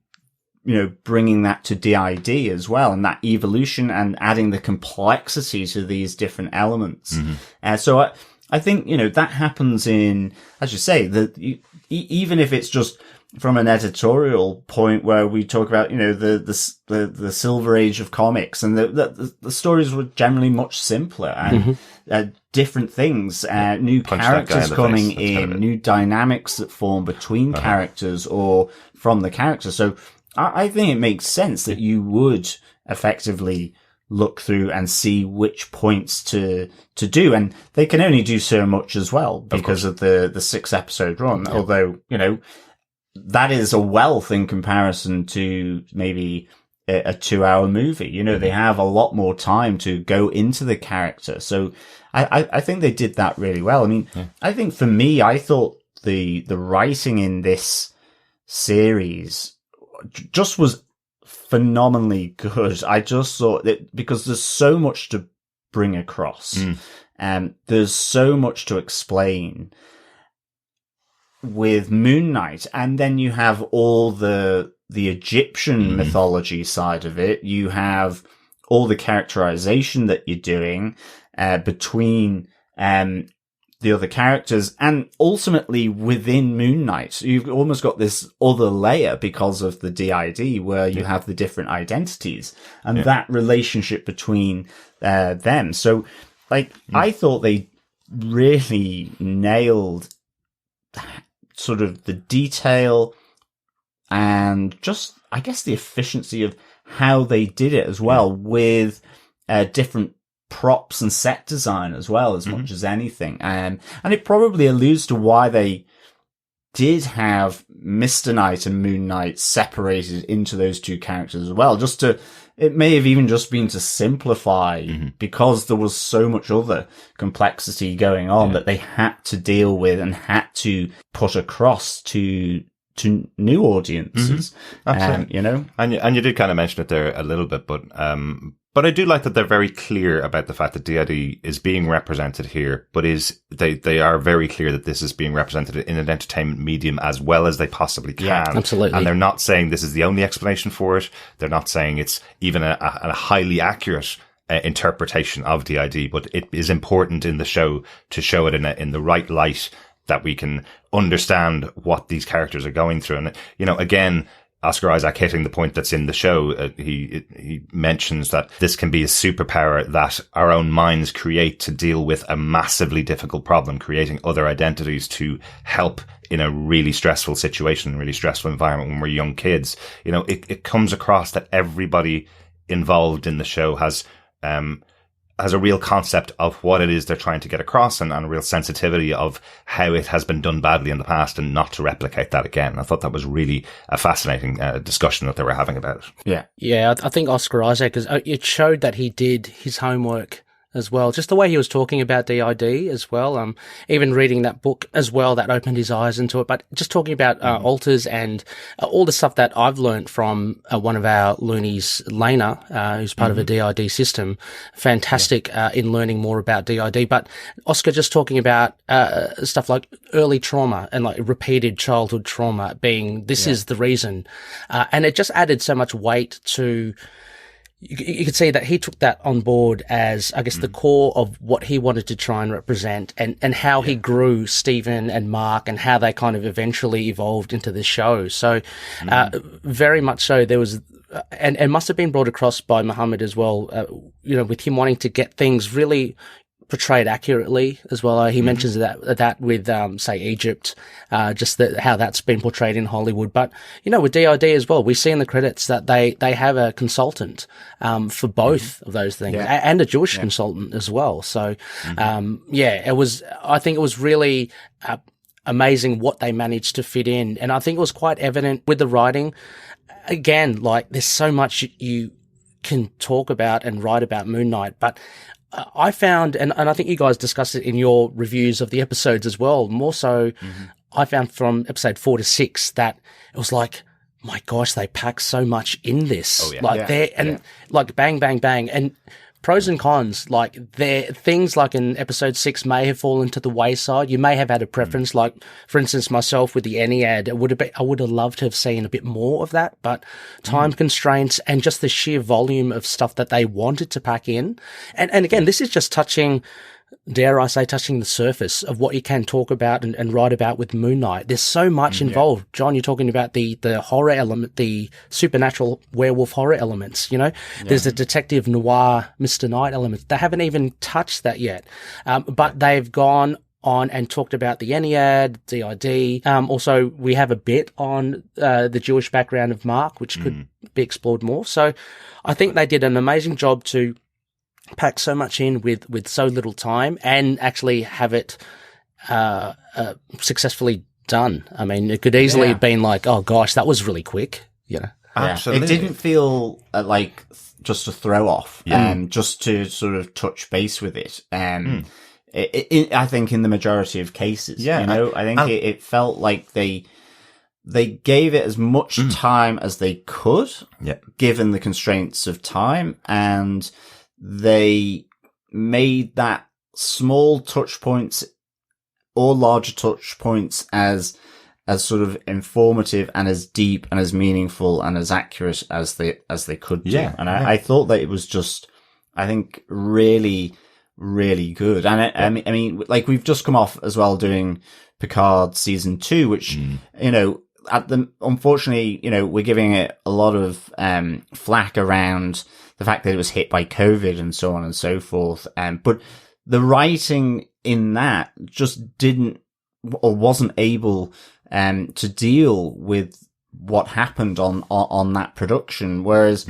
bringing that to DID as well, and that evolution and adding the complexity to these different elements. So I think, that happens in, as you say, even if it's just from an editorial point where we talk about, you know, the silver age of comics, and the stories were generally much simpler and different things, new characters coming in, new dynamics that form between characters or from the characters. So I think it makes sense that you would effectively look through and see which points to do. And they can only do so much as well because of the 6-episode run. Yeah. Although, you know, that is a wealth in comparison to maybe a 2-hour movie. You know, they have a lot more time to go into the character. So I think they did that really well. I mean, I think for me, I thought the writing in this series just was phenomenally good. I just thought that because there's so much to bring across, and there's so much to explain with Moon Knight, and then you have all the Egyptian mythology side of it. You have all the characterization that you're doing between the other characters, and ultimately within Moon Knight, you've almost got this other layer because of the DID where you have the different identities and that relationship between them. So, like, I thought they really nailed sort of the detail and just, I guess, the efficiency of how they did it as well, with different props and set design as well, as much as anything. And it probably alludes to why they did have Mr. Knight and Moon Knight separated into those two characters as well. It may have even just been to simplify, because there was so much other complexity going on that they had to deal with and had to put across to new audiences. Absolutely. You know, and you did kind of mention it there a little bit, but I do like that they're very clear about the fact that DID is being represented here, but they are very clear that this is being represented in an entertainment medium as well as they possibly can. Yeah, absolutely. And they're not saying this is the only explanation for it. They're not saying it's even a highly accurate interpretation of DID, but it is important in the show to show it in the right light, that we can understand what these characters are going through. And, you know, again, Oscar Isaac hitting the point that's in the show, he mentions that this can be a superpower that our own minds create to deal with a massively difficult problem, creating other identities to help in a really stressful situation, really stressful environment when we're young kids. You know, it comes across that everybody involved in the show has a real concept of what it is they're trying to get across, and a real sensitivity of how it has been done badly in the past and not to replicate that again. I thought that was really a fascinating discussion that they were having about it. Yeah, I think Oscar Isaac, it showed that he did his homework as well. Just the way he was talking about DID as well. Even reading that book as well, that opened his eyes into it. But just talking about alters and all the stuff that I've learned from one of our loonies, Lena, who's part of a DID system. Fantastic in learning more about DID. But Oscar just talking about stuff like early trauma and like repeated childhood trauma being this is the reason. And it just added so much weight to. You could see that he took that on board as, I guess, the core of what he wanted to try and represent, and how he grew Stephen and Mark, and how they kind of eventually evolved into the show. So, very much so, there was, and must have been brought across by Mohamed as well, you know, with him wanting to get things really portrayed accurately as well. He mentions that with, say, Egypt, just how that's been portrayed in Hollywood. But, you know, with DID as well, we see in the credits that they have a consultant, for both of those things, and a Jewish consultant as well. So, I think it was really, amazing what they managed to fit in. And I think it was quite evident with the writing. Again, like, there's so much you can talk about and write about Moon Knight, but I found, and I think you guys discussed it in your reviews of the episodes as well, more so, I found from episode 4 to 6 that it was like, my gosh, they pack so much in this. Oh, yeah. Like like bang, bang, bang. And pros and cons, like things like in episode 6 may have fallen to the wayside. You may have had a preference, like, for instance, myself with the Ennead, I would have loved to have seen a bit more of that, but time constraints and just the sheer volume of stuff that they wanted to pack in. And again, this is just touching dare I say, touching the surface of what you can talk about and write about with Moon Knight. There's so much involved. John, you're talking about the horror element, the supernatural werewolf horror elements, you know? There's a detective noir Mr. Knight element. They haven't even touched that yet. But they've gone on and talked about the Ennead, DID. Also, we have a bit on the Jewish background of Mark, which could be explored more. So I think they did an amazing job to pack so much in with so little time and actually have it successfully done. I mean, it could easily have been like, oh gosh, that was really quick, you know. Absolutely. It didn't feel like just a throw off, just to sort of touch base with it. I think in the majority of cases, you know, I think it felt like they gave it as much time as they could, given the constraints of time, and they made that small touch points or larger touch points as sort of informative and as deep and as meaningful and as accurate as they could do. And I thought that it was just, I think, really, really good. And I mean, like, we've just come off as well doing Picard season 2, which, you know, unfortunately, you know, we're giving it a lot of flack around the fact that it was hit by COVID and so on and so forth. But the writing in that just didn't or wasn't able to deal with what happened on that production. Whereas,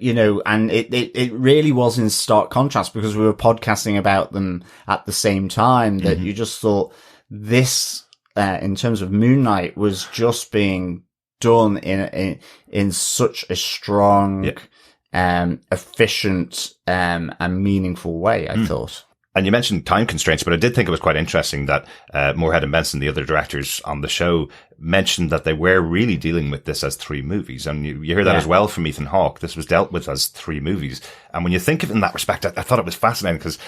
you know, and it really was in stark contrast because we were podcasting about them at the same time that you just thought this, in terms of Moon Knight, was just being done in such a strong, efficient, and meaningful way, I thought. And you mentioned time constraints, but I did think it was quite interesting that Moorhead and Benson, the other directors on the show, mentioned that they were really dealing with this as 3 movies. And you hear that as well from Ethan Hawke. This was dealt with as 3 movies. And when you think of it in that respect, I thought it was fascinating because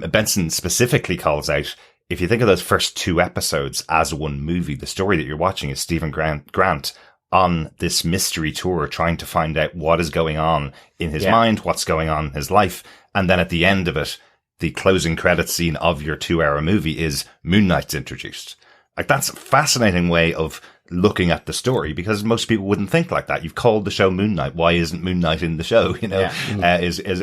Benson specifically calls out, if you think of those first 2 episodes as one movie, the story that you're watching is Stephen Grant on this mystery tour trying to find out what is going on in his mind, what's going on in his life. And then at the end of it, the closing credits scene of your 2-hour movie is Moon Knight's introduced. Like, that's a fascinating way of looking at the story because most people wouldn't think like that. You've called the show Moon Knight. Why isn't Moon Knight in the show? You know,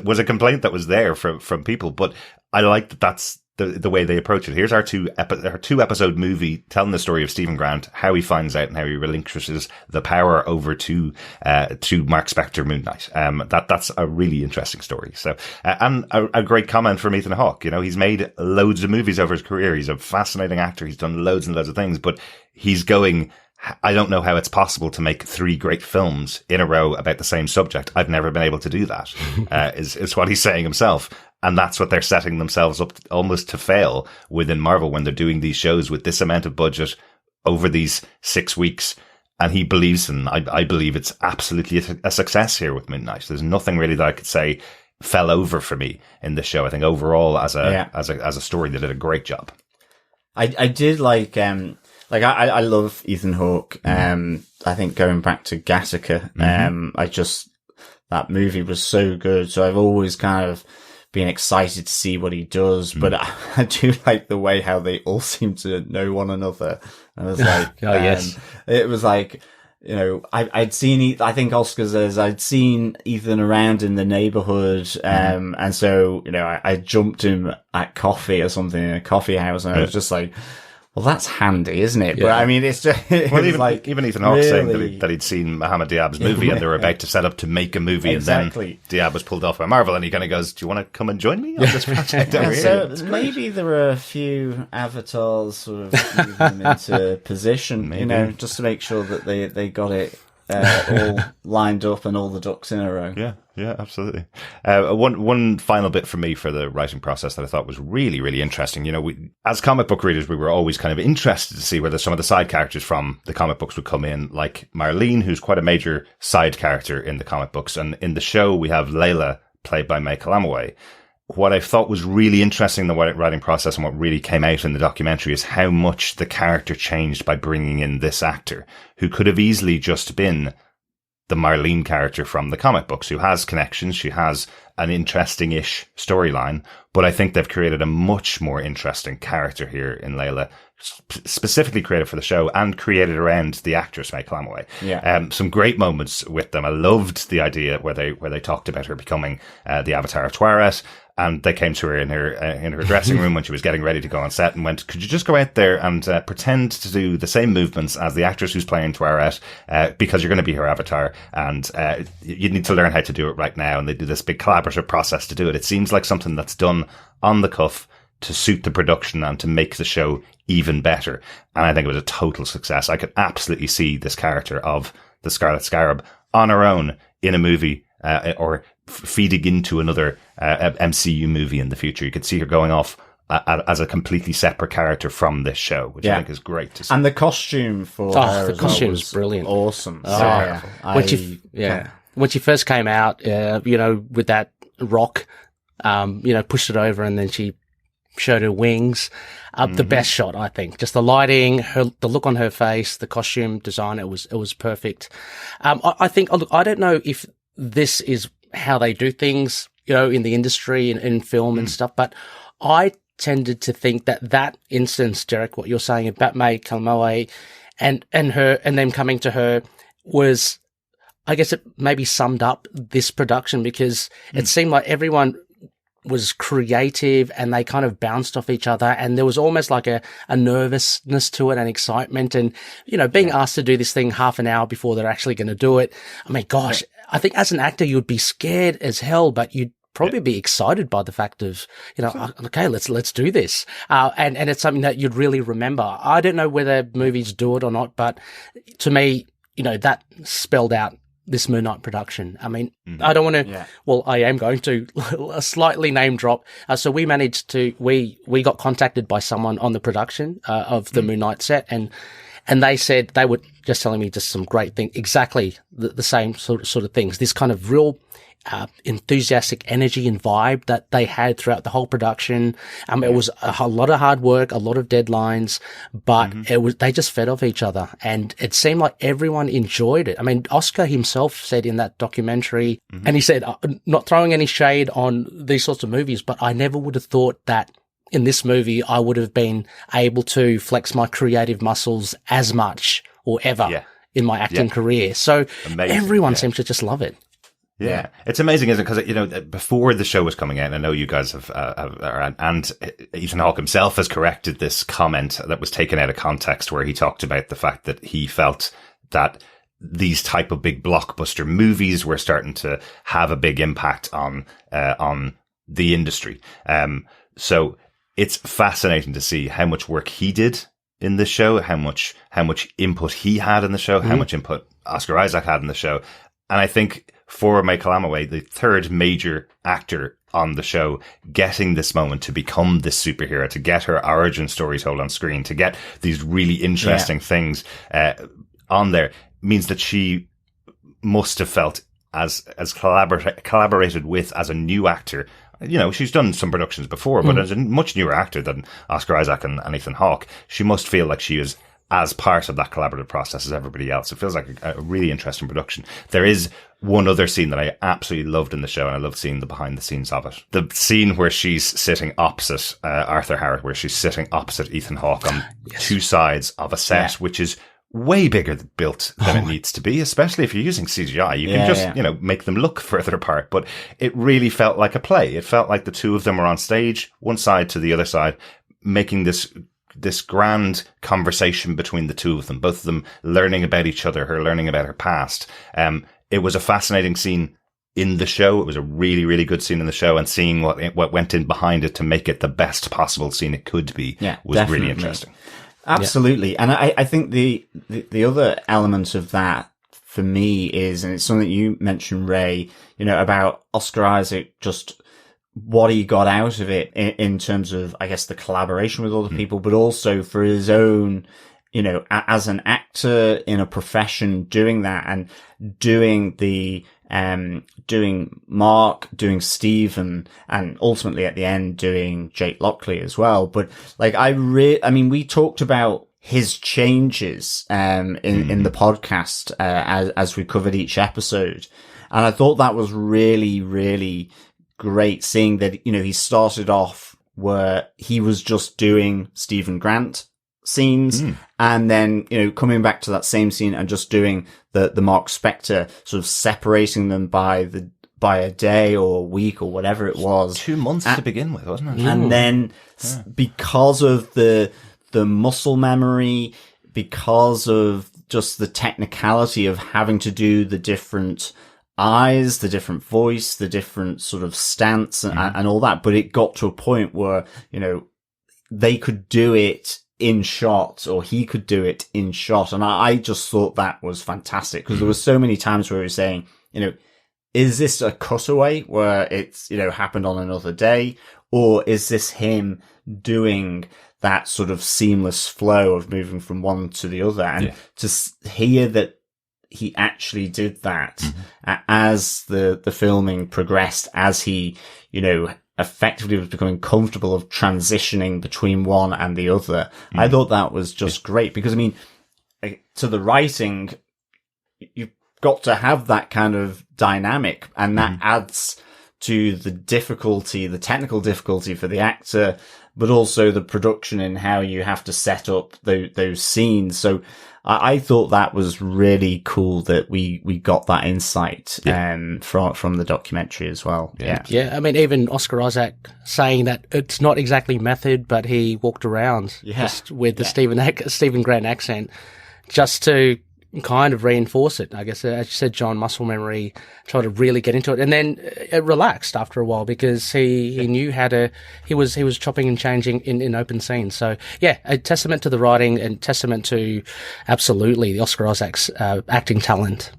was a complaint that was there from people, but I like that that's the way they approach it. Here's our 2-episode movie telling the story of Stephen Grant, how he finds out and how he relinquishes the power over to Mark Spector, Moon Knight. That's a really interesting story. So, and a great comment from Ethan Hawke. You know, he's made loads of movies over his career. He's a fascinating actor. He's done loads and loads of things, but he's going, I don't know how it's possible to make 3 great films in a row about the same subject. I've never been able to do that, is what he's saying himself. And that's what they're setting themselves up almost to fail within Marvel when they're doing these shows with this amount of budget over these 6 weeks. And he believes in, I believe it's absolutely a success here with Moon Knight. There's nothing really that I could say fell over for me in this show. I think overall as a story, they did a great job. I did like I love Ethan Hawke. I think going back to Gattaca, that movie was so good. So I've always kind of been excited to see what he does, but I do like the way how they all seem to know one another. I was like, it was like, you know, I'd seen, I think Oscar says I'd seen Ethan around in the neighborhood. And so, you know, I jumped him at coffee or something in a coffee house and I was just like, well, that's handy, isn't it? But I mean, it's just, even Ethan Hawke saying that he'd seen Mohamed Diab's movie and they were about to set up to make a movie and then Diab was pulled off by Marvel and he kind of goes, do you want to come and join me on this project? So maybe there were a few avatars sort of moving them into position, you know, just to make sure that they got it all lined up and all the ducks in a row. Yeah, absolutely. One final bit for me for the writing process that I thought was really, really interesting. You know, we, as comic book readers, we were always kind of interested to see whether some of the side characters from the comic books would come in, like Marlene, who's quite a major side character in the comic books. And in the show, we have Layla, played by Michael Amaway. What I thought was really interesting in the writing process and what really came out in the documentary is how much the character changed by bringing in this actor, who could have easily just been the Marlene character from the comic books, who has connections. She has an interesting-ish storyline, but I think they've created a much more interesting character here in Layla, specifically created for the show and created around the actress May Calamaway. Yeah. Some great moments with them. I loved the idea where they talked about her becoming the avatar of Tuaret, and they came to her in her dressing room when she was getting ready to go on set and went, "Could you just go out there and pretend to do the same movements as the actress who's playing Tuaret, because you're going to be her avatar, and you need to learn how to do it right now." And they do this big collaborative process to do it. It seems like something that's done on the cuff to suit the production and to make the show even better. And I think it was a total success. I could absolutely see this character of the Scarlet Scarab on her own in a movie, or feeding into another MCU movie in the future. You could see her going off as a completely separate character from this show, which I think is great to see. And the costume for her, the costume was brilliant, awesome. When she first came out, with that rock, pushed it over, and then she showed her wings. The best shot, I think. Just the lighting, the look on her face, the costume design, it was perfect. I think, look, I don't know if this is how they do things, in the industry and in film and stuff, but I tended to think that instance, Derek, what you're saying about May Calamaway and them coming to her was, I guess it maybe summed up this production, because it seemed like everyone was creative and they kind of bounced off each other, and there was almost like a nervousness to it and excitement, and being asked to do this thing half an hour before they're actually going to do it. I mean, gosh, I think as an actor you'd be scared as hell, but you'd probably be excited by the fact of, okay, let's do this. And it's something that you'd really remember. I don't know whether movies do it or not, but to me, that spelled out this Moon Knight production. I mean, I don't want to, well, I am going to slightly name drop. So we got contacted by someone on the production of the Moon Knight set, and they said they were just telling me just some great things, exactly the same sort of things. This kind of real enthusiastic energy and vibe that they had throughout the whole production. It was a lot of hard work, a lot of deadlines, but they just fed off each other, and it seemed like everyone enjoyed it. I mean, Oscar himself said in that documentary, and he said, not throwing any shade on these sorts of movies, but I never would have thought that in this movie I would have been able to flex my creative muscles as much or ever in my acting career. So everyone seems to just love it. Yeah, it's amazing, isn't it? Because, before the show was coming out, I know you guys have and Ethan Hawke himself has corrected this comment that was taken out of context, where he talked about the fact that he felt that these type of big blockbuster movies were starting to have a big impact on the industry. So it's fascinating to see how much work he did in the show, how much input he had in the show, how much input Oscar Isaac had in the show. And I think for May Calamaway, the third major actor on the show, getting this moment to become this superhero, to get her origin story told on screen, to get these really interesting things on there, means that she must have felt as collaborated with as a new actor. She's done some productions before, but as a much newer actor than Oscar Isaac and Ethan Hawke, she must feel like she is as part of that collaborative process as everybody else. It feels like a really interesting production. There is one other scene that I absolutely loved in the show, and I loved seeing the behind the scenes of it. The scene where she's sitting opposite Arthur Harrod, where she's sitting opposite Ethan Hawke on two sides of a set, which is way bigger built than it needs to be, especially if you're using CGI. You can just, make them look further apart, but it really felt like a play. It felt like the two of them were on stage, one side to the other side, making this grand conversation between the two of them, both of them learning about each other, her learning about her past. It was a fascinating scene in the show. It was a really, really good scene in the show, and seeing what went in behind it to make it the best possible scene it could be was definitely really interesting. Absolutely. Yeah. And I think the other element of that for me is, and it's something you mentioned, Ray, about Oscar Isaac, just what he got out of it in terms of, I guess, the collaboration with other people, but also for his own, as an actor in a profession, doing that and doing doing Mark, doing Steve, and ultimately at the end doing Jake Lockley as well. But we talked about his changes in the podcast as we covered each episode. And I thought that was really, really great, seeing that, you know, he started off where he was just doing Stephen Grant scenes, and then, you know, coming back to that same scene and just doing the Mark Spector, sort of separating them by a day or a week or whatever it was. 2 months to begin with, wasn't it? And then because of the muscle memory, because of just the technicality of having to do the different eyes, the different voice, the different sort of stance and all that. But it got to a point where, you know, they could do it in shot, or he could do it in shot. And I just thought that was fantastic, because there were so many times where he was saying, you know, is this a cutaway where it's, you know, happened on another day? Or is this him doing that sort of seamless flow of moving from one to the other? And to hear that he actually did that as the filming progressed, as he, you know, effectively was becoming comfortable of transitioning between one and the other. I thought that was just great, because, I mean, to the writing, you've got to have that kind of dynamic, and that adds to the difficulty, the technical difficulty for the actor, but also the production in how you have to set up those scenes. So I thought that was really cool that we got that insight from the documentary as well. Yeah. I mean, even Oscar Isaac saying that it's not exactly method, but he walked around just with the Stephen Grant accent, just to kind of reinforce it. I guess, as you said, John, muscle memory, try to really get into it. And then it relaxed after a while, because he knew how to, he was chopping and changing in open scenes. So yeah, a testament to the writing and testament to absolutely the Oscar Isaac's acting talent.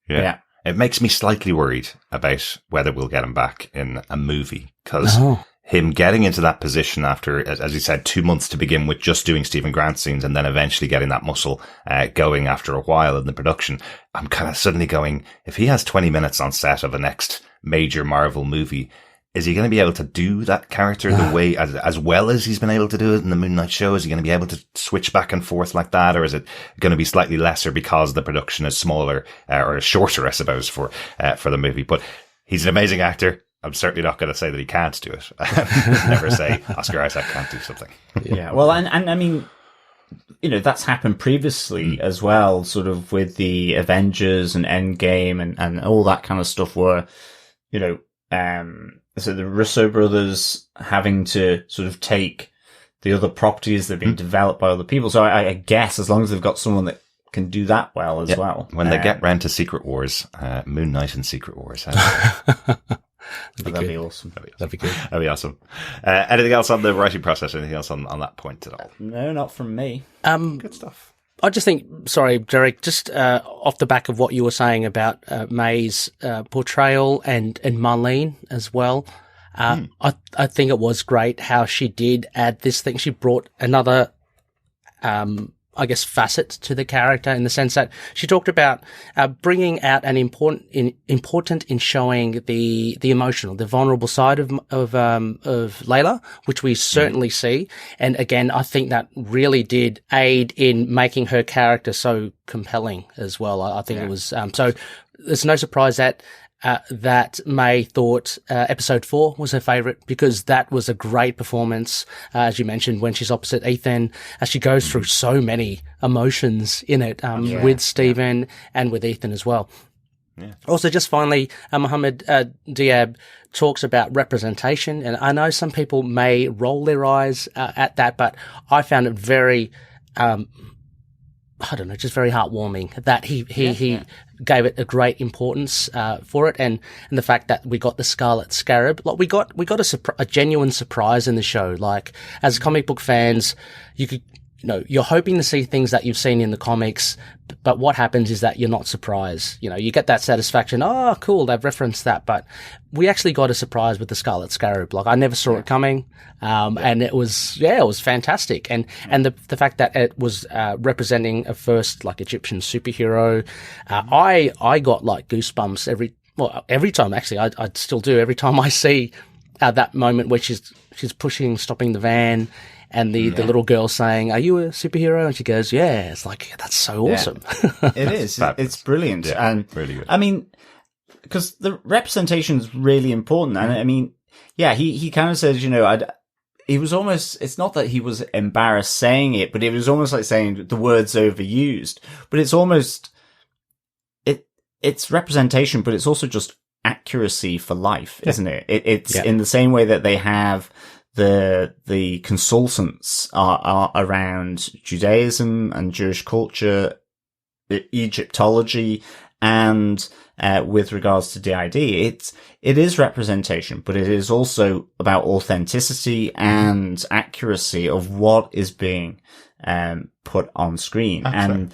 Yeah. It makes me slightly worried about whether we'll get him back in a movie, because him getting into that position after, as you said, 2 months to begin with, just doing Stephen Grant scenes, and then eventually getting that muscle going after a while in the production. I'm kind of suddenly going, if he has 20 minutes on set of a next major Marvel movie, is he going to be able to do that character the way, as well as he's been able to do it in the Moon Knight show? Is he going to be able to switch back and forth like that? Or is it going to be slightly lesser because the production is smaller, or shorter, I suppose, for the movie? But he's an amazing actor. I'm certainly not going to say that he can't do it. Never say Oscar Isaac can't do something. Yeah, well, and I mean, you know, that's happened previously as well, sort of with the Avengers and Endgame and all that kind of stuff, where, you know, so the Russo brothers having to sort of take the other properties that have been developed by other people. So I guess as long as they've got someone that can do that well as well. When they get round to Secret Wars, Moon Knight and Secret Wars. That'd be awesome. That'd be good. That'd be awesome. Anything else on the writing process? Anything else on that point at all? No, not from me. Good stuff. I just think, sorry, Derek, just off the back of what you were saying about May's portrayal and Marlene as well, I think it was great how she did add this thing. She brought another, I guess, facet to the character, in the sense that she talked about bringing out an important in showing the emotional, the vulnerable side of Layla, which we certainly see. And again, I think that really did aid in making her character so compelling as well. I think it was so. There's no surprise that May thought episode 4 was her favourite, because that was a great performance, as you mentioned, when she's opposite Ethan, as she goes through so many emotions in it, with Stephen and with Ethan as well. Yeah. Also, just finally, Mohamed Diab talks about representation, and I know some people may roll their eyes at that, but I found it very, I don't know, just very heartwarming that he gave it a great importance for it, and the fact that we got the Scarlet Scarab, like we got a genuine surprise in the show. Like, as comic book fans, you're hoping to see things that you've seen in the comics, but what happens is that you're not surprised. You know, you get that satisfaction. Oh, cool, they've referenced that, but we actually got a surprise with the Scarlet Scarab. Like, I never saw it coming, and it was fantastic. And the fact that it was representing a first, like, Egyptian superhero, I got like goosebumps every time. Actually, I still do every time I see that moment where she's stopping the van. and the little girl saying, "Are you a superhero?" And she goes, "Yeah." It's like, that's so awesome. It is. It's brilliant. Yeah, and really good. I mean, because the representation is really important. And I mean, yeah, he kind of says, he was almost, it's not that he was embarrassed saying it, but it was almost like saying the word's overused. But it's almost, it's representation, but it's also just accuracy for life, isn't it? It's in the same way that they have the consultants are around Judaism and Jewish culture, Egyptology, and with regards to DID, it is representation, but it is also about authenticity and accuracy of what is being put on screen. Absolutely. And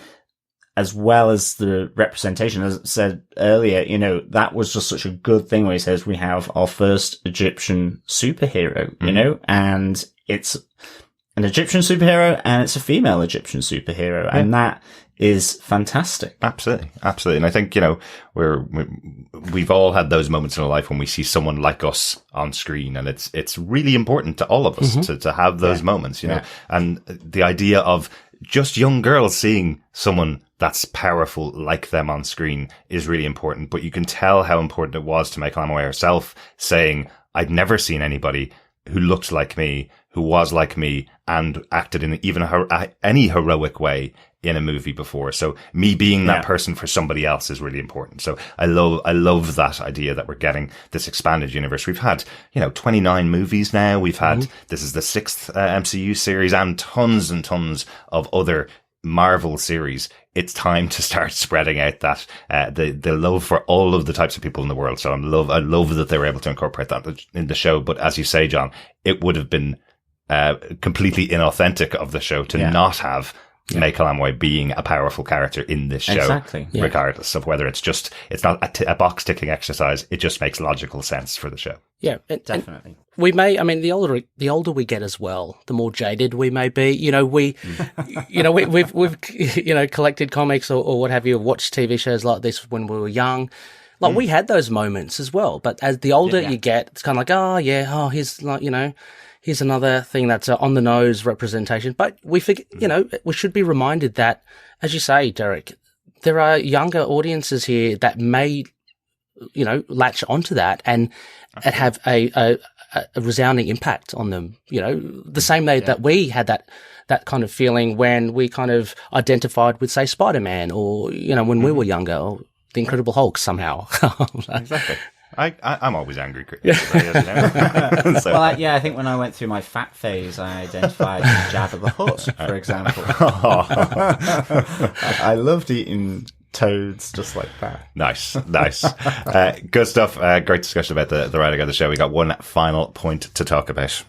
as well as the representation, as I said earlier, that was just such a good thing where he says we have our first Egyptian superhero, and it's an Egyptian superhero and it's a female Egyptian superhero. And that is fantastic. Absolutely. Absolutely. And I think, we've all had those moments in our life when we see someone like us on screen, and it's really important to all of us to have those moments, and the idea of just young girls seeing someone that's powerful like them on screen is really important. But you can tell how important it was to Michael Amway herself saying, I'd never seen anybody who looked like me, who was like me, and acted in even any heroic way in a movie before. So me being that person for somebody else is really important. So I love that idea that we're getting this expanded universe. We've had, 29 movies now. We've had, this is the 6th MCU series and tons of other Marvel series. It's time to start spreading out that the love for all of the types of people in the world. So I love that they were able to incorporate that in the show. But as you say, John, it would have been completely inauthentic of the show to not have Michael Amway being a powerful character in this show, regardless of whether it's not a box ticking exercise. It just makes logical sense for the show. Yeah, definitely. We may, the older we get as well, the more jaded we may be. We've collected comics or what have you, watched TV shows like this when we were young. Like we had those moments as well, but as the older you get, it's kind of like, here's like, here's another thing that's on the nose representation. But we forget, we should be reminded that, as you say, Derek, there are younger audiences here that may, latch onto that and have a resounding impact on them. The same way that we had that kind of feeling when we kind of identified with, say, Spider-Man, or when we were younger, or the Incredible Hulk somehow. Exactly. I'm always angry. So. Well, I think when I went through my fat phase, I identified with Jabba the Hutt, for example. I loved eating toads just like that. Nice. Good stuff. Great discussion about the writing of the show. We got one final point to talk about.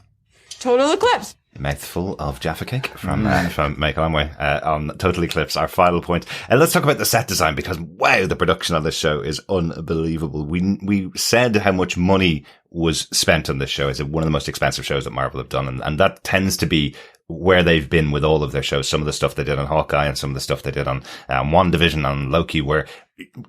Total Eclipse. Mouthful of Jaffa cake from Michael Amway on Total Eclipse, our final point. Let's talk about the set design, because wow, the production on this show is unbelievable. We said how much money was spent on this show. It's one of the most expensive shows that Marvel have done, and that tends to be where they've been with all of their shows. Some of the stuff they did on Hawkeye and some of the stuff they did on WandaVision, on Loki, where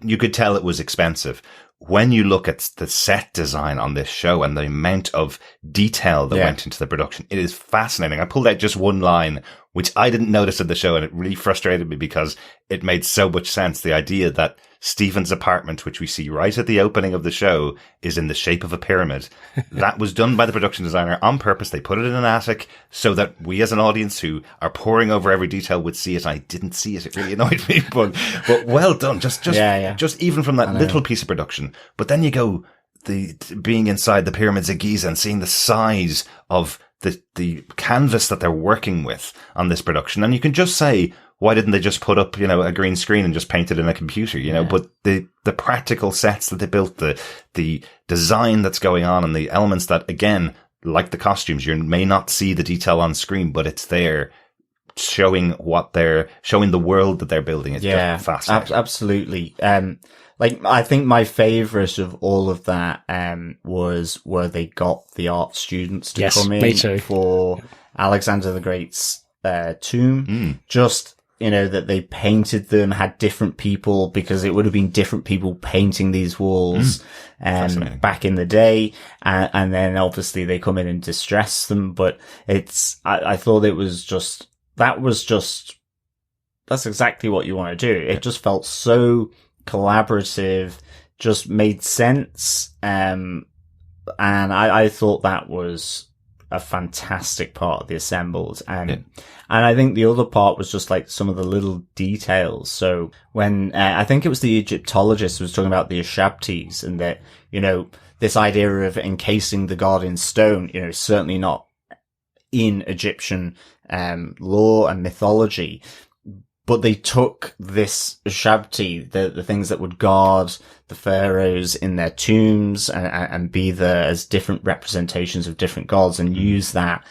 you could tell it was expensive. When you look at the set design on this show and the amount of detail that went into the production, it is fascinating. I pulled out just one line, which I didn't notice in the show, and it really frustrated me because it made so much sense. The idea that Stephen's apartment, which we see right at the opening of the show, is in the shape of a pyramid. That was done by the production designer on purpose. They put it in an attic so that we as an audience who are poring over every detail would see it. And I didn't see it. It really annoyed me, but well done. Just even from that little piece of production. But then you go being inside the pyramids of Giza and seeing the size of the canvas that they're working with on this production. And you can just say, why didn't they just put up, a green screen and just paint it in a computer, but the practical sets that they built, the design that's going on, and the elements that, again, like the costumes, you may not see the detail on screen, but it's there showing the world that they're building. It's just fascinating. Absolutely. I think my favorite of all of that, was where they got the art students to come in me too. for Alexander the Great's tomb. Just that they painted them, had different people, because it would have been different people painting these walls, back in the day. And then obviously they come in and distress them. But I thought that's exactly what you want to do. It just felt so collaborative, just made sense. And I thought that was a fantastic part of the assembled. And I think the other part was just like some of the little details. So when, I think it was the Egyptologist was talking about the Ushabtis, and that, this idea of encasing the god in stone, certainly not in Egyptian, lore and mythology. But they took this Ushabti, the things that would guard the pharaohs in their tombs and be there as different representations of different gods, and use that,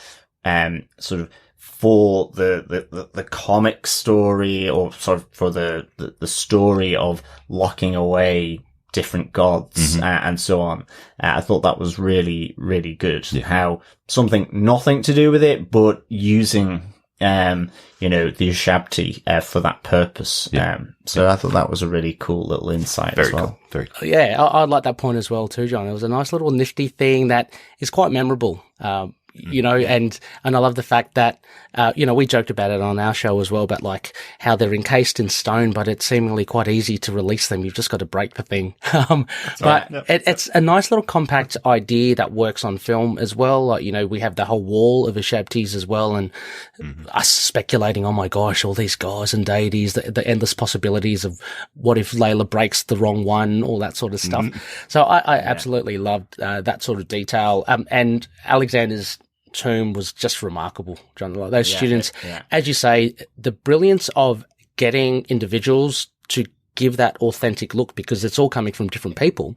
sort of for the comic story, or sort of for the story of locking away different gods, and so on. I thought that was really, really good. How something nothing to do with it, but using, the Ushabti, for that purpose. So I thought that was a really cool little insight as well. Cool. Very cool. Yeah, I like that point as well too, John. It was a nice little nifty thing that is quite memorable. And I love the fact that, we joked about it on our show as well, about like how they're encased in stone, but it's seemingly quite easy to release them. You've just got to break the thing. It's a nice little compact idea that works on film as well. Like, we have the whole wall of Ushabtis as well, and us speculating, oh my gosh, all these gods and deities, the endless possibilities of what if Layla breaks the wrong one, all that sort of stuff. So I absolutely loved that sort of detail. And Alexander's tomb was just remarkable, John. Like those students, as you say, the brilliance of getting individuals to give that authentic look, because it's all coming from different people.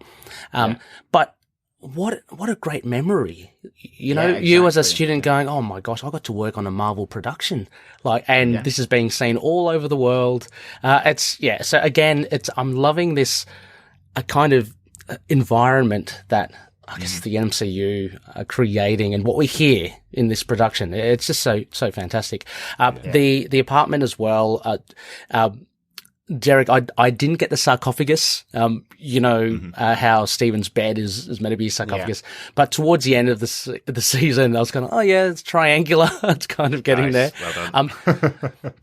But what a great memory. You as a student going, oh my gosh, I got to work on a Marvel production. This is being seen all over the world. So again, I'm loving this a kind of environment that I guess the MCU are creating, and what we hear in this production. It's just so fantastic. The apartment as well. Derek, I didn't get the sarcophagus. How Stephen's bed is meant to be a sarcophagus, but towards the end of the season, I was kind of, oh yeah, it's triangular. It's kind of getting there. Well done.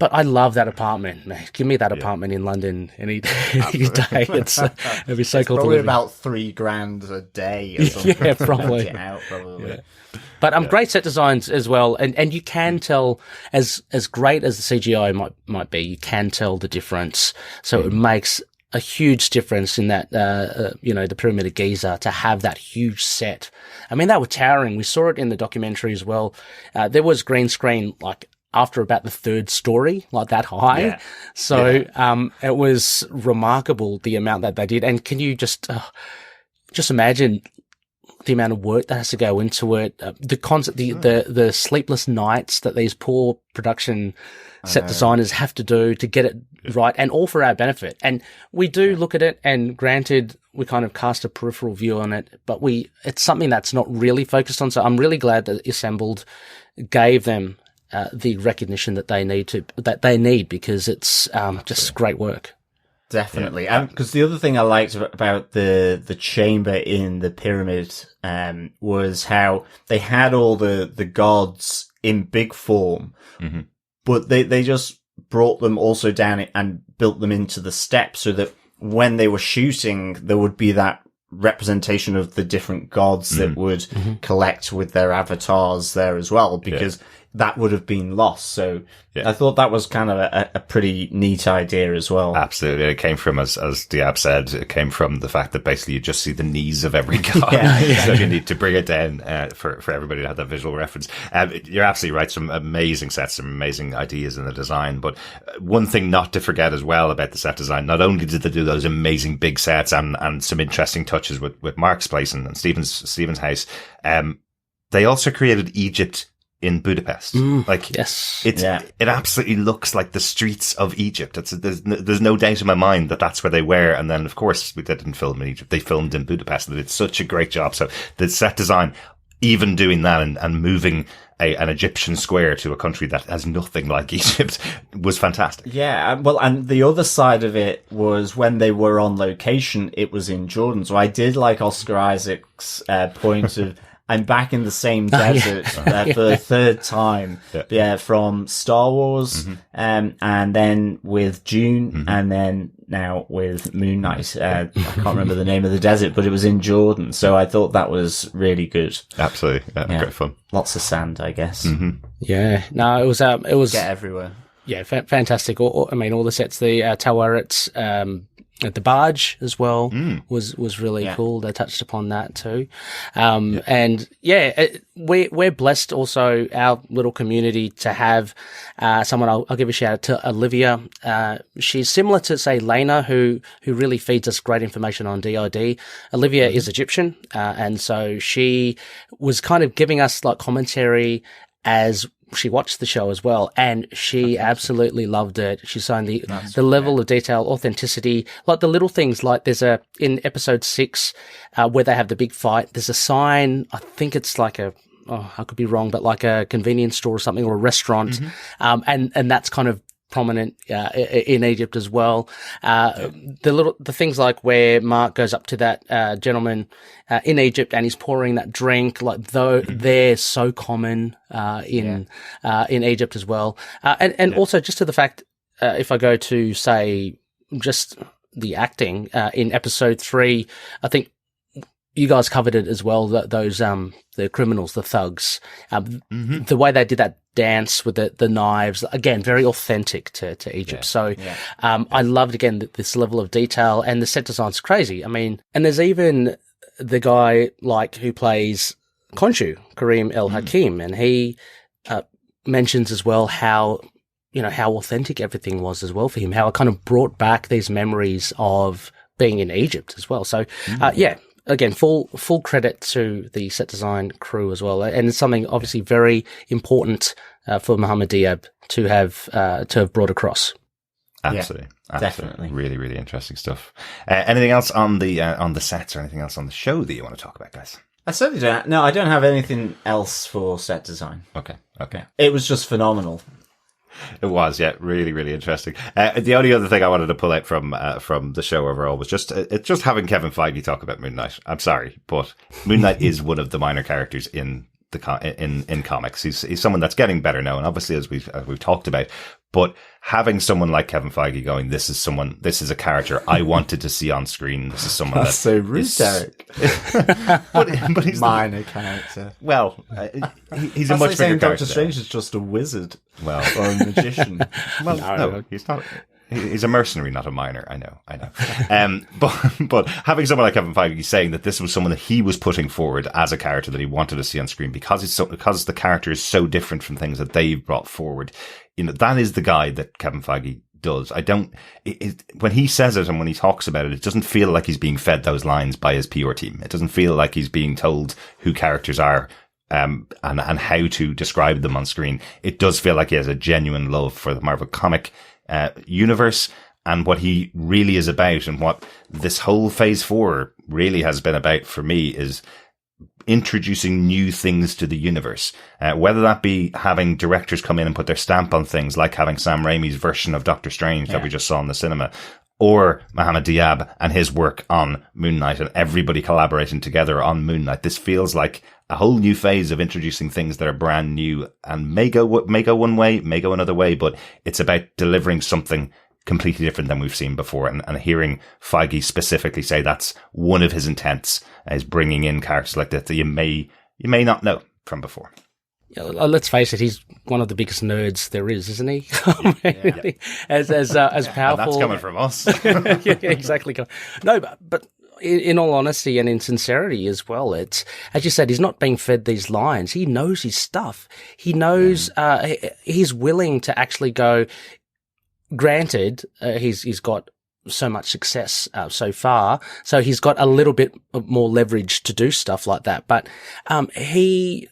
But I love that apartment, man. Give me that apartment in London any day. It'd be so cool. Probably about $3,000 a day. Or something. Yeah, probably. Get out, probably. Yeah. But great set designs as well, and you can tell, as great as the CGI might be, you can tell the difference. So it makes a huge difference in that, the Pyramid of Giza, to have that huge set. I mean, they were towering. We saw it in the documentary as well. There was green screen like after about the third story, like that high. Yeah. So it was remarkable the amount that they did. And can you just imagine the amount of work that has to go into it, the sleepless nights that these poor production set designers have to do to get it right, and all for our benefit. And we do look at it, and granted, we kind of cast a peripheral view on it, but it's something that's not really focused on. So I'm really glad that Assembled gave them the recognition that they need, because it's just great work. Definitely. Because the other thing I liked about the chamber in the pyramid was how they had all the gods in big form, but they just brought them also down and built them into the steps, so that when they were shooting, there would be that representation of the different gods that would collect with their avatars there as well, because that would have been lost. So I thought that was kind of a pretty neat idea as well. Absolutely. It came from, as Diab said, it came from the fact that basically you just see the knees of every god. So you need to bring it down for everybody to have that visual reference. You're absolutely right. Some amazing sets, some amazing ideas in the design. But one thing not to forget as well about the set design, not only did they do those amazing big sets and some interesting touches with Mark's place and Stephen's house, they also created Egypt in Budapest. It absolutely looks like the streets of Egypt. There's no doubt in my mind that that's where they were. And then, of course, they didn't film in Egypt. They filmed in Budapest, and they did such a great job. So the set design even doing that and moving an Egyptian square to a country that has nothing like Egypt was fantastic. Yeah, well, and the other side of it was when they were on location, it was in Jordan. So I did like Oscar Isaac's point of, I'm back in the same desert for the third time. Yeah, from Star Wars, and then with Dune, and then now with Moon Knight. I can't remember the name of the desert, but it was in Jordan. So I thought that was really good. Absolutely. Great fun. Lots of sand, I guess. Yeah. No, it was Get everywhere. Yeah, fantastic. All the sets, the Tawaret's, at the barge as well was really cool. They touched upon that too. And we're blessed also, our little community, to have someone. I'll give a shout out to Olivia. She's similar to, say, Lena, who really feeds us great information on DID. Olivia is Egyptian, and so she was kind of giving us like commentary as she watched the show as well, and she absolutely loved it. She's saying the level of detail, authenticity, like the little things, like there's in episode 6, where they have the big fight, there's a sign, I think it's like I could be wrong, but like a convenience store or something, or a restaurant. And that's kind of prominent in Egypt as well. The things like where Mark goes up to that gentleman in Egypt and he's pouring that drink, like though they're so common in Egypt as well. And also just to the fact, if I go to say just the acting in episode 3, I think you guys covered it as well, those the criminals, the thugs, the way they did that dance with the knives, again, very authentic to Egypt. I loved, again, this level of detail, and the set design's crazy. I mean, and there's even the guy like who plays Khonshu, Kareem El Hakim, and he mentions as well how authentic everything was as well for him, how it kind of brought back these memories of being in Egypt as well. So, again, full credit to the set design crew as well, and it's something obviously very important for Mohamed Diab to have brought across. Absolutely, definitely, really, really interesting stuff. Anything else on the sets, or anything else on the show that you want to talk about, guys? I certainly don't. No, I don't have anything else for set design. Okay. It was just phenomenal. It was, yeah, really, really interesting. The only other thing I wanted to pull out from the show overall was just having Kevin Feige talk about Moon Knight. I'm sorry, but Moon Knight is one of the minor characters in in comics. He's someone that's getting better known, obviously, as we've talked about. But having someone like Kevin Feige going, this is a character I wanted to see on screen. This is someone that's so rude, Derek. but he's minor character. Well, he's a much like bigger character. Doctor Strange is just a wizard, well, or a magician. Well, no, he's not. He's a mercenary, not a minor. I know. But having someone like Kevin Feige saying that this was someone that he was putting forward as a character that he wanted to see on screen because the character is so different from things that they've brought forward, that is the guy that Kevin Feige does. When he says it and when he talks about it, it doesn't feel like he's being fed those lines by his PR team. It doesn't feel like he's being told who characters are. And how to describe them on screen. It does feel like he has a genuine love for the Marvel comic universe and what he really is about, and what this whole Phase 4 really has been about for me is introducing new things to the universe, whether that be having directors come in and put their stamp on things, like having Sam Raimi's version of Doctor Strange that we just saw in the cinema, or Mohamed Diab and his work on Moon Knight, and everybody collaborating together on Moon Knight. This feels like a whole new phase of introducing things that are brand new and may go one way, may go another way, but it's about delivering something completely different than we've seen before. And hearing Feige specifically say that's one of his intents, is bringing in characters like that you may not know from before. Yeah, let's face it, he's one of the biggest nerds there is, isn't he? As powerful. And that's coming from us. Yeah, exactly. No, but in all honesty and in sincerity as well, it's, as you said, he's not being fed these lines. He knows his stuff. He knows, he's willing to actually go. Granted, he's got so much success so far, so he's got a little bit more leverage to do stuff like that. But he's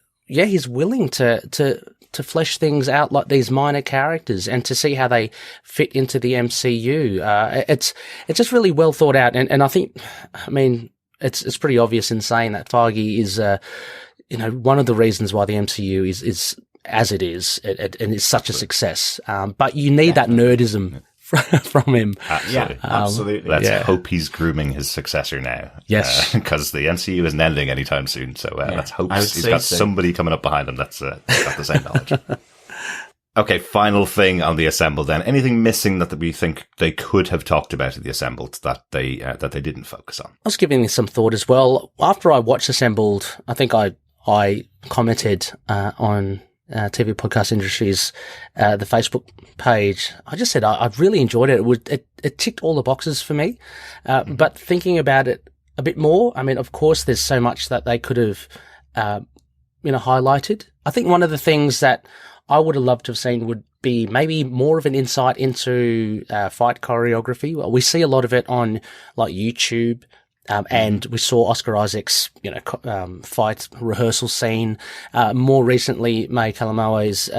willing to flesh things out like these minor characters and to see how they fit into the MCU. It's just really well thought out, and I think, I mean, it's pretty obvious in saying that Feige one of the reasons why the MCU is as it is, and it's such a success. But you need that nerdism from him. Absolutely. Absolutely. Let's hope he's grooming his successor now. Yes. Because the MCU isn't ending anytime soon. So let's hope he's got somebody coming up behind him that's got the same knowledge. Okay, final thing on the Assembled then. Anything missing that we think they could have talked about in the Assembled that they didn't focus on? I was giving this some thought as well. After I watched Assembled, I think I commented on TV Podcast Industries, the Facebook page. I just said I've really enjoyed it. It ticked all the boxes for me. But thinking about it a bit more, I mean, of course, there's so much that they could have, highlighted. I think one of the things that I would have loved to have seen would be maybe more of an insight into fight choreography. Well, we see a lot of it on like YouTube, and we saw Oscar Isaac's fight rehearsal scene. More recently, May Kalamao's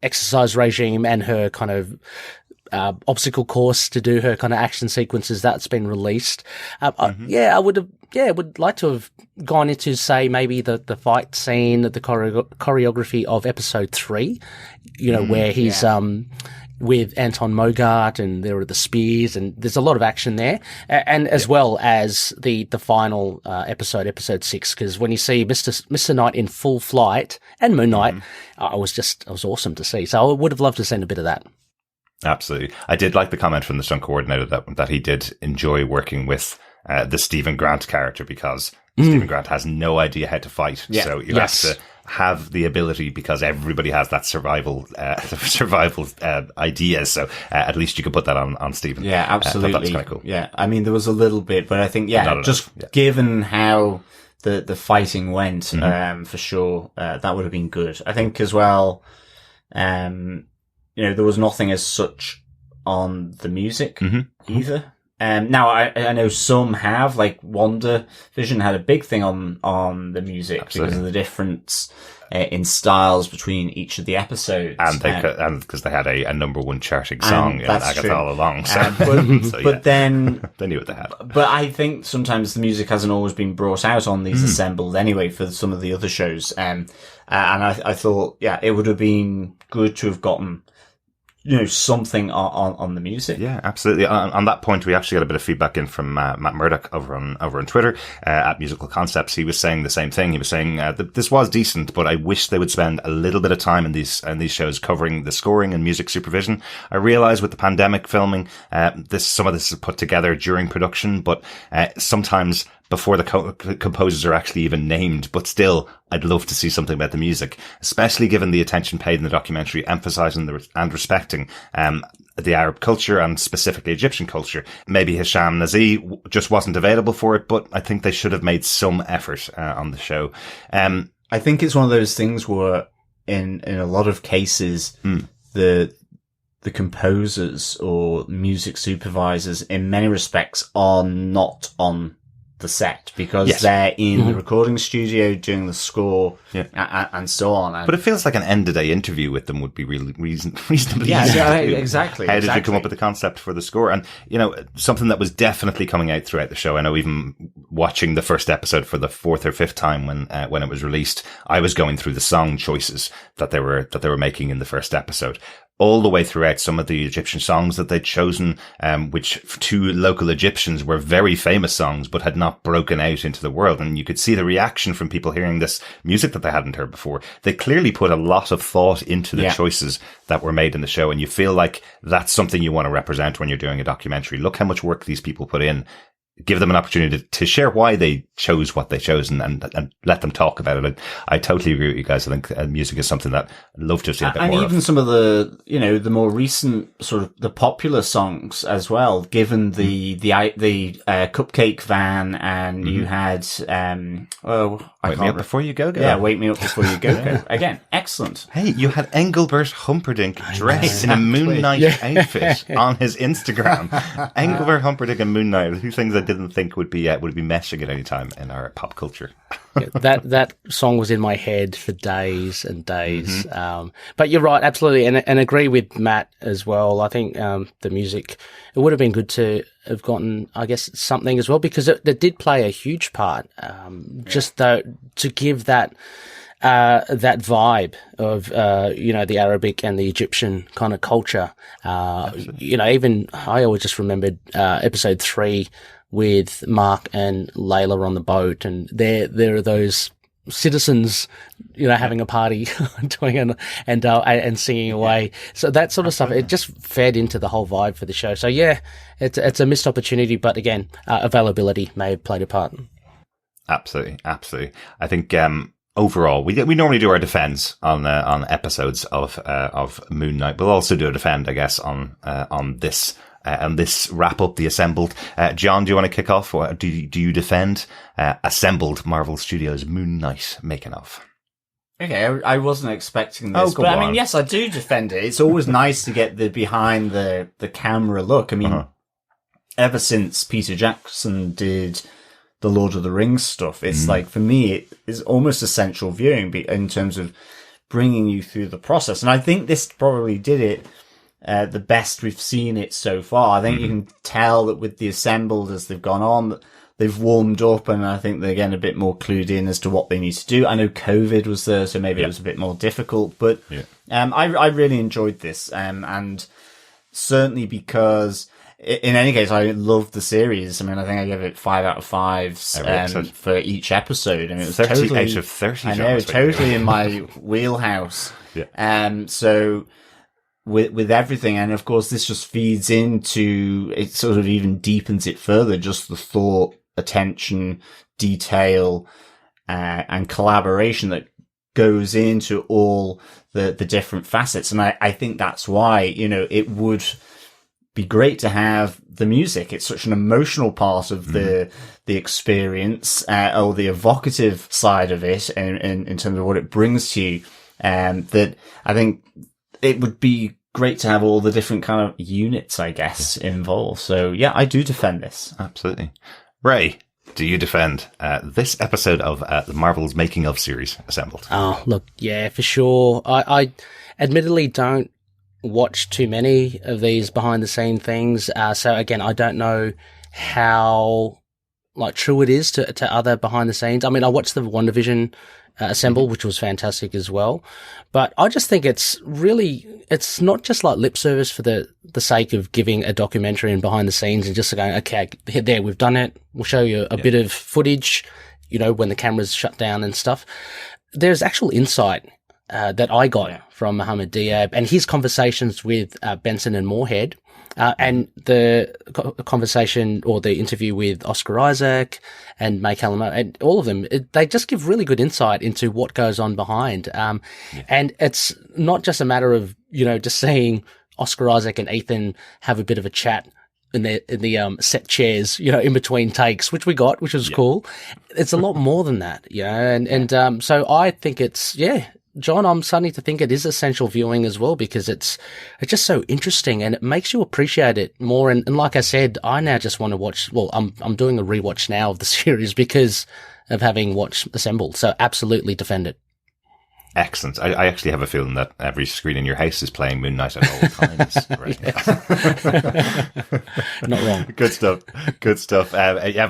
exercise regime and her kind of obstacle course to do her kind of action sequences that's been released. I would like to have gone into, say, maybe the fight scene, the choreography of episode 3, where he's with Anton Mogart and there are the spears and there's a lot of action there. And as well as the final episode 6, because when you see Mr. Knight in full flight and Moon Knight, it was awesome to see. So I would have loved to have seen a bit of that. Absolutely. I did like the comment from the stunt coordinator that he did enjoy working with the Stephen Grant character, because Stephen Grant has no idea how to fight. Yeah. So you have to have the ability, because everybody has that survival ideas. So at least you could put that on Stephen. Yeah, absolutely. That's kind of cool. Yeah. I mean, there was a little bit, but I think, given how the fighting went, for sure, that would have been good. I think as well, there was nothing as such on the music either. Now I know some have, like WandaVision had a big thing on the music. Absolutely. Because of the difference in styles between each of the episodes, and because they had a number one charting song in Agatha All Along. So, but then they knew what they had. But I think sometimes the music hasn't always been brought out on these Assembled anyway for some of the other shows. And I thought, it would have been good to have gotten something on the music. Yeah, absolutely. On that point, we actually got a bit of feedback in from Matt Murdoch over on Twitter at Musical Concepts. He was saying the same thing. He was saying that this was decent, but I wish they would spend a little bit of time in these shows covering the scoring and music supervision. I realize with the pandemic filming, some of this is put together during production, but sometimes before the composers are actually even named. But still, I'd love to see something about the music, especially given the attention paid in the documentary, emphasizing and respecting the Arab culture and specifically Egyptian culture. Maybe Hisham Nazi just wasn't available for it, but I think they should have made some effort on the show. I think it's one of those things where in a lot of cases, the composers or music supervisors in many respects are not on the set, because they're in the recording studio doing the score and so on. But it feels like an end-of-day interview with them would be really reasonably easy. Exactly. How did you come up with the concept for the score? And, something that was definitely coming out throughout the show. I know even watching the first episode for the 4th or 5th time when it was released, I was going through the song choices that they were making in the first episode. All the way throughout, some of the Egyptian songs that they'd chosen, which to local Egyptians were very famous songs, but had not broken out into the world. And you could see the reaction from people hearing this music that they hadn't heard before. They clearly put a lot of thought into the choices that were made in the show. And you feel like that's something you want to represent when you're doing a documentary. Look how much work these people put in. Give them an opportunity to share why they chose what they chose and let them talk about it. I totally agree with you guys. I think music is something that I'd love to have seen a bit more of. And even some of the, the more recent sort of the popular songs as well, given the Cupcake Van, and you had, Wake Me Up Before You Go Go. Yeah, Wake Me Up Before You Go Go. Again, excellent. Hey, you had Engelbert Humperdinck dressed in a Moon Knight outfit on his Instagram. Engelbert Humperdinck and Moon Knight, two things I didn't think would be meshing at any time in our pop culture. that song was in my head for days and days. But you're right, absolutely, and agree with Matt as well. I think the music, it would have been good to have gotten, I guess, something as well, because it did play a huge part. Just though to give that vibe of the Arabic and the Egyptian kind of culture. Even I always just remembered episode 3 with Mark and Layla on the boat, and there are those citizens, having a party, doing and singing away. So that sort of stuff, it just fed into the whole vibe for the show. So yeah, it's a missed opportunity, but again, availability may have played a part. Absolutely. I think overall, we normally do our defense on episodes of Moon Knight. We'll also do a defend, I guess, on this. And this wrap up the Assembled. John, do you want to kick off? Or do you defend Assembled Marvel Studios Moon Knight making of? Okay, I wasn't expecting this, but I mean, yes, I do defend it. It's always nice to get the behind the camera look. I mean, ever since Peter Jackson did the Lord of the Rings stuff, it's like, for me, it is almost essential viewing in terms of bringing you through the process. And I think this probably did it the best we've seen it so far. I think you can tell that with the Assembled, as they've gone on, they've warmed up, and I think they're getting a bit more clued in as to what they need to do. I know COVID was there, so maybe it was a bit more difficult, but I really enjoyed this, and certainly because, in any case, I loved the series. I mean, I think I gave it 5 out of 5s for each episode, and it was 30 totally out of 30. I know, totally in my wheelhouse. So with everything, and of course this just feeds into it, sort of even deepens it further, just the thought, attention, detail, and collaboration that goes into all the different facets. And I think that's why, it would be great to have the music. It's such an emotional part of the experience, or the evocative side of it, in terms of what it brings to you, that I think it would be great to have all the different kind of units, I guess, involved. So yeah, I do defend this. Absolutely. Ray, do you defend this episode of the Marvel's Making of series, Assembled? Oh, look, yeah, for sure. I admittedly don't watch too many of these behind the scene things. So again, I don't know how true it is to other behind the scenes. I mean, I watched the WandaVision Assemble, which was fantastic as well. But I just think it's not just like lip service for the sake of giving a documentary and behind the scenes and just going, okay, there, we've done it. We'll show you a bit of footage, when the camera's shut down and stuff. There's actual insight that I got from Mohamed Diab and his conversations with Benson and Moorhead. And the conversation or the interview with Oscar Isaac and May Calamo and all of them, they just give really good insight into what goes on behind. And it's not just a matter of, just seeing Oscar Isaac and Ethan have a bit of a chat in the set chairs, in between takes, which we got, which was cool. It's a lot more than that, and so I think it's, John, I'm starting to think it is essential viewing as well, because it's just so interesting and it makes you appreciate it more. And like I said, I now just want to watch. Well, I'm doing a rewatch now of the series because of having watched Assembled. So absolutely defend it. Excellent. I actually have a feeling that every screen in your house is playing Moon Knight at all times. Right. Not wrong. Good stuff.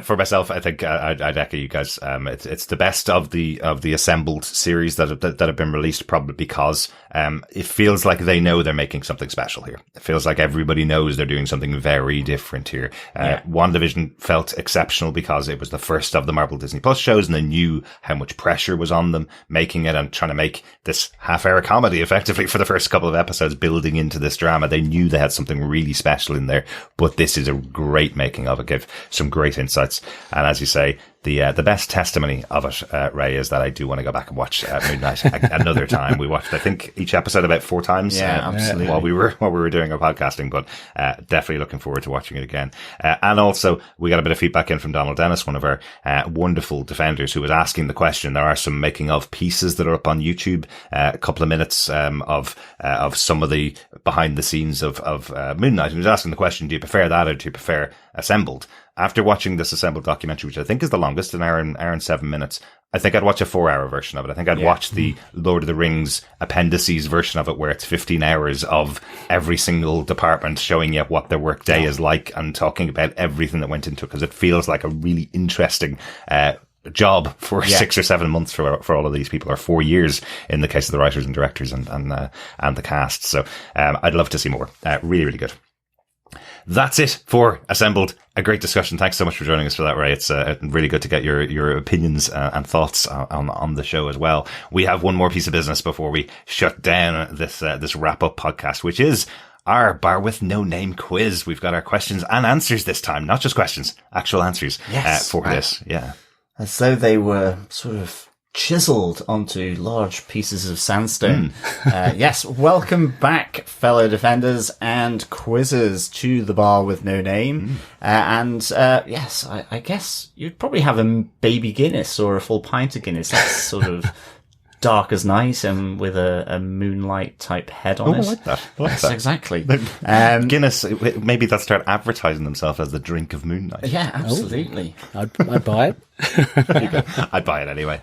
For myself, I think I'd echo you guys. It's the best of the Assembled series that have been released, probably because it feels like they know they're making something special here. It feels like everybody knows they're doing something very different here. WandaVision felt exceptional because it was the first of the Marvel Disney Plus shows, and they knew how much pressure was on them making it and trying to make this half-hour comedy effectively for the first couple of episodes, building into this drama. They knew they had something really special in there, but this is a great making of it. Gave some great insights, and as you say, the best testimony of it, Ray, is that I do want to go back and watch Moon Knight another time. We watched, I think, each episode about 4 times absolutely. while we were doing our podcasting, but definitely looking forward to watching it again. And also, we got a bit of feedback in from Donald Dennis, one of our wonderful defenders, who was asking the question. There are some making of pieces that are up on YouTube, a couple of minutes of some of the behind the scenes of Moon Knight. And he was asking the question, do you prefer that or do you prefer Assembled. After watching this Assembled documentary, which I think is the longest, an hour and 7 minutes, I think I'd watch a 4-hour version of it. I think I'd watch the Lord of the Rings appendices version of it, where it's 15 hours of every single department showing you what their work day is like and talking about everything that went into it, because it feels like a really interesting job for 6 or 7 months for all of these people, or 4 years in the case of the writers and directors and the cast. So I'd love to see more. Really, really good. That's it for Assembled. A great discussion. Thanks so much for joining us for that, Ray. It's really good to get your opinions and thoughts on the show as well. We have one more piece of business before we shut down this wrap up podcast, which is our Bar with No Name quiz. We've got our questions and answers this time, not just questions, actual answers for this. Yeah, as though they were sort of chiseled onto large pieces of sandstone. Yes, welcome back, fellow defenders and quizzers, to the Bar with No Name. Yes, I guess you'd probably have a baby Guinness or a full pint of Guinness. That's sort of dark as night and with a moonlight type head on it. I like that. Yes, exactly. Guinness, maybe they'll start advertising themselves as the drink of moonlight. Yeah, absolutely. I'd buy it. I'd buy it anyway.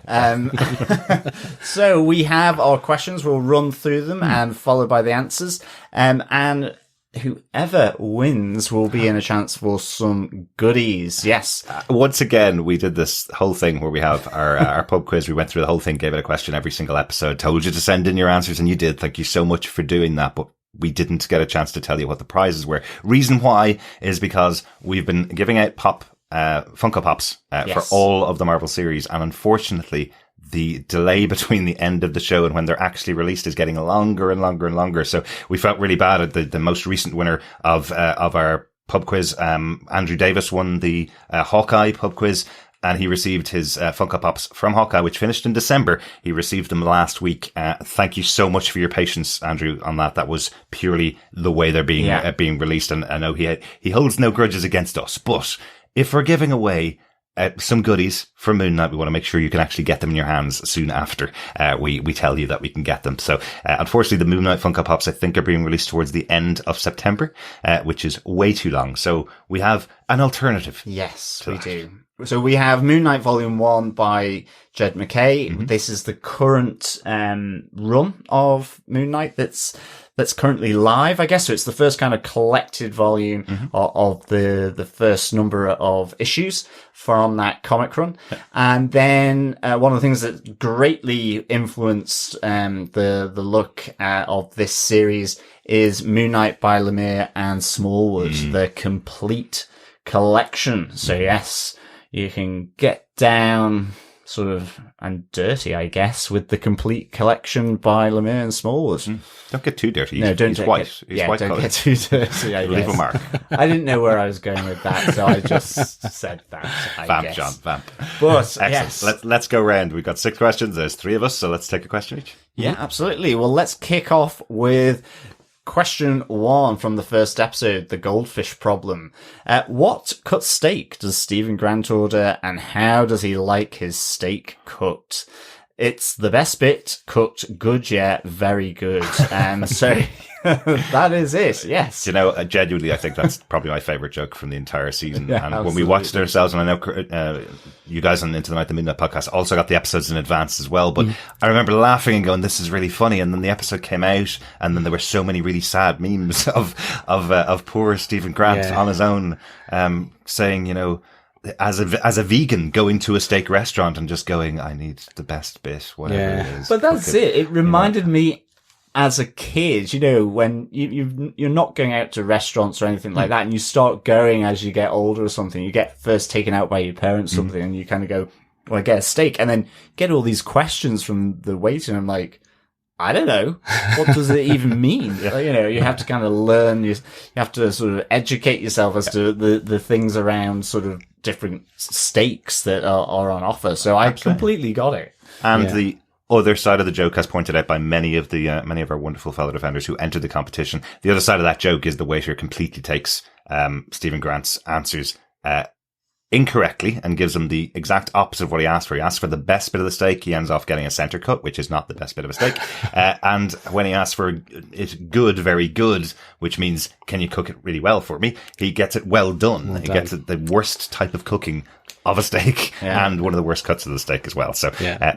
So we have our questions. We'll run through them and followed by the answers. And whoever wins will be in a chance for some goodies. Yes. Once again, we did this whole thing where we have our pub quiz. We went through the whole thing, gave it a question every single episode, told you to send in your answers, and you did. Thank you so much for doing that. But we didn't get a chance to tell you what the prizes were. Reason why is because we've been giving out Funko Pops for all of the Marvel series, and unfortunately the delay between the end of the show and when they're actually released is getting longer and longer and longer. So we felt really bad at the most recent winner of our pub quiz. Andrew Davis won the Hawkeye pub quiz, and he received his Funko Pops from Hawkeye, which finished in December. He received them last week. Thank you so much for your patience, Andrew, on that. That was purely the way they're being released, and I know he holds no grudges against us. But if we're giving away some goodies for Moon Knight, we want to make sure you can actually get them in your hands soon after we tell you that we can get them. So unfortunately, the Moon Knight Funko Pops, I think, are being released towards the end of September, which is way too long. So we have an alternative. Yes, we do. So we have Moon Knight Volume 1 by Jed MacKay. This is the current run of Moon Knight that's currently live, I guess. So it's the first kind of collected volume of the first number of issues from that comic run. And then one of the things that greatly influenced the look of this series is Moon Knight by Lemire and Smallwood, the complete collection. So yes, you can get down sort of and dirty, I guess, with the complete collection by Lemire and Smallwood. Don't get too dirty. No, don't he's get, white. Get, He's white don't colored. get too dirty. I Leave a guess. mark. I didn't know where I was going with that, so I just said that. Vamp, guess. John, vamp. But Excellent. yes, Let's go round. We've got 6 questions. There's 3 of us, so let's take a question each. yeah, absolutely. Well, let's kick off with question 1 from the first episode, the goldfish problem. What cut steak does Stephen Grant order, and how does he like his steak cooked? It's the best bit, cooked good, yeah, very good. So that is it, yes. You know, genuinely, I think that's probably my favourite joke from the entire season. Yeah, and absolutely. when we watched it ourselves, and I know you guys on Into the Night, the Midnight podcast also got the episodes in advance as well, but I remember laughing and going, this is really funny. And then the episode came out, and then there were so many really sad memes of poor Stephen Grant on his own, saying, you know, as a vegan, going to a steak restaurant and just going, I need the best bit, whatever it is. But that's it. It reminded me as a kid, you know, when you're not going out to restaurants or anything like that, and you start going as you get older or something, you get first taken out by your parents or something, and you kind of go, well, I get a steak, and then get all these questions from the waiter, and I'm like, I don't know. What does it even mean? You know, you have to kind of learn, you have to sort of educate yourself as to the things around sort of different steaks that are on offer. So I completely got it. And the other side of the joke, as pointed out by many of our wonderful fellow defenders who entered the competition, the other side of that joke is the waiter completely takes Stephen Grant's answers incorrectly and gives him the exact opposite of what he asked for. He asked for the best bit of the steak. He ends off getting a center cut, which is not the best bit of a steak. And when he asks for it good, very good, which means, can you cook it really well for me? He gets it well done. He gets it the worst type of cooking of a steak and one of the worst cuts of the steak as well. So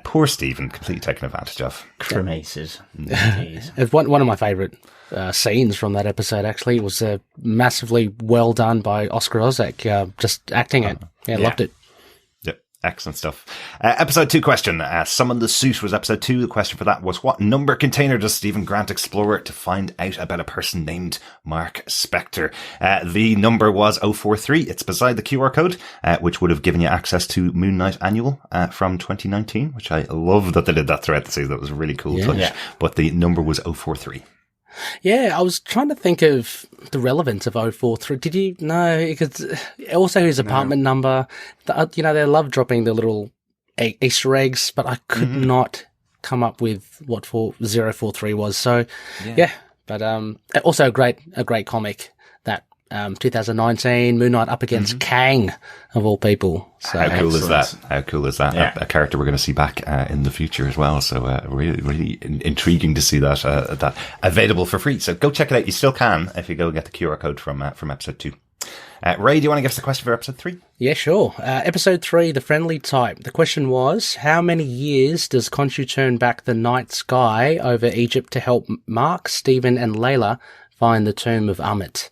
poor Stephen, completely taken advantage of. Cremated. It's one of my favourite scenes from that episode, actually. It was massively well done by Oscar Isaac, just acting it. Loved it. Yep, excellent stuff. Episode 2 question. Summon the Suit was episode 2. The question for that was, what number container does Stephen Grant explore to find out about a person named Mark Spector? The number was 043. It's beside the QR code, which would have given you access to Moon Knight Annual from 2019, which I love that they did that throughout the season. That was a really cool touch. Yeah. But the number was 043. Yeah, I was trying to think of the relevance of 043. Did you know? Because also his apartment number. They love dropping the little Easter eggs, but I could not come up with what 043 was. So, but also a great comic, that 2019 Moon Knight up against Kang, of all people. So, how cool is that? How cool is that? A character we're going to see back in the future as well. So really, really intriguing to see that that available for free. So go check it out. You still can if you go get the QR code from episode 2. Ray, do you want to give us the question for episode 3? Yeah, sure. Episode 3, The Friendly Type. The question was, how many years does Khonshu turn back the night sky over Egypt to help Mark, Stephen, and Layla find the tomb of Ammit?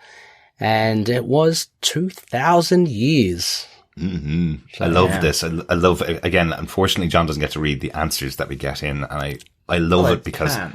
And it was 2,000 years. Mm-hmm. So, I love this. I love it. Again, unfortunately, John doesn't get to read the answers that we get in. And I love it because... I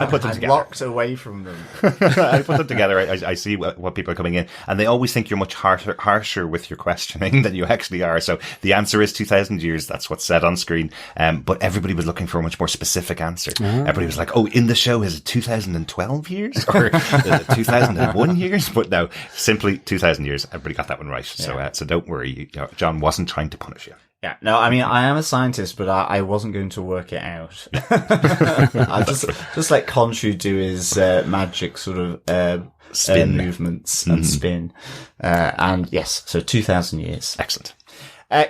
put them together. Locked away from them. I put them together. I see what people are coming in, and they always think you're much harsher with your questioning than you actually are. So the answer is 2,000 years. That's what's said on screen. But everybody was looking for a much more specific answer. Everybody was like, "Oh, in the show is it 2012 years or 2001 years?" But no, simply 2,000 years. Everybody got that one right. So don't worry. John wasn't trying to punish you. Yeah, no, I mean, I am a scientist, but I wasn't going to work it out. I just let Khonshu do his magic sort of spin movements and spin. And yes, so 2,000 years. Excellent.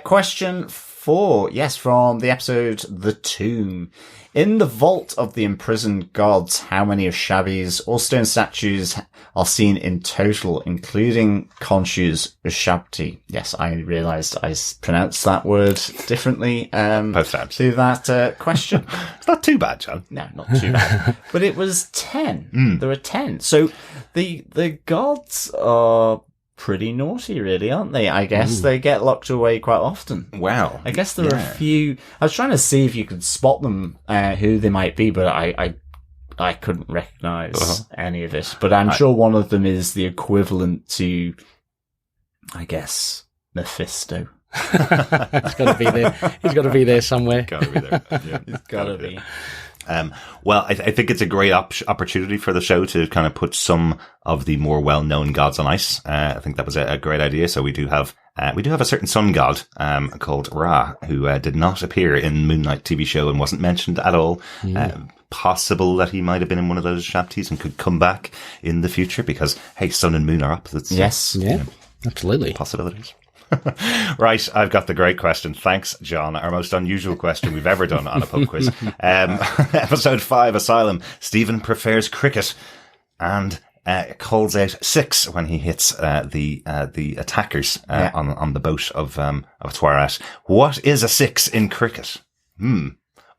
Question 4, yes, from the episode The Tomb. In the vault of the imprisoned gods, how many of Shabby's or stone statues are seen in total, including Khonshu's Ushabti? Yes, I realised I pronounced that word differently both times to that question. It's not too bad, John. No, not too bad. But it was 10. There are 10. So the gods are pretty naughty, really, aren't they? I guess they get locked away quite often. Wow. I guess there are a few. I was trying to see if you could spot them, who they might be, but I couldn't recognise any of it. But I'm sure one of them is the equivalent to, I guess, Mephisto. He's got to be there. He's got to be there somewhere. Got to be there. Yeah, he's got to be. Well, I think it's a great opportunity for the show to kind of put some of the more well-known gods on ice. I think that was a great idea. So we do have a certain sun god, called Ra, who, did not appear in Moon Knight TV show and wasn't mentioned at all. Possible that he might have been in one of those Shabtis and could come back in the future because, hey, sun and moon are opposites. Yes. Yeah, absolutely. Possibilities. Right, I've got the great question. Thanks, John. Our most unusual question we've ever done on a pub quiz. Episode 5, Asylum. Stephen prefers cricket and calls out 6 when he hits the attackers on the boat of Twarat. What is a 6 in cricket?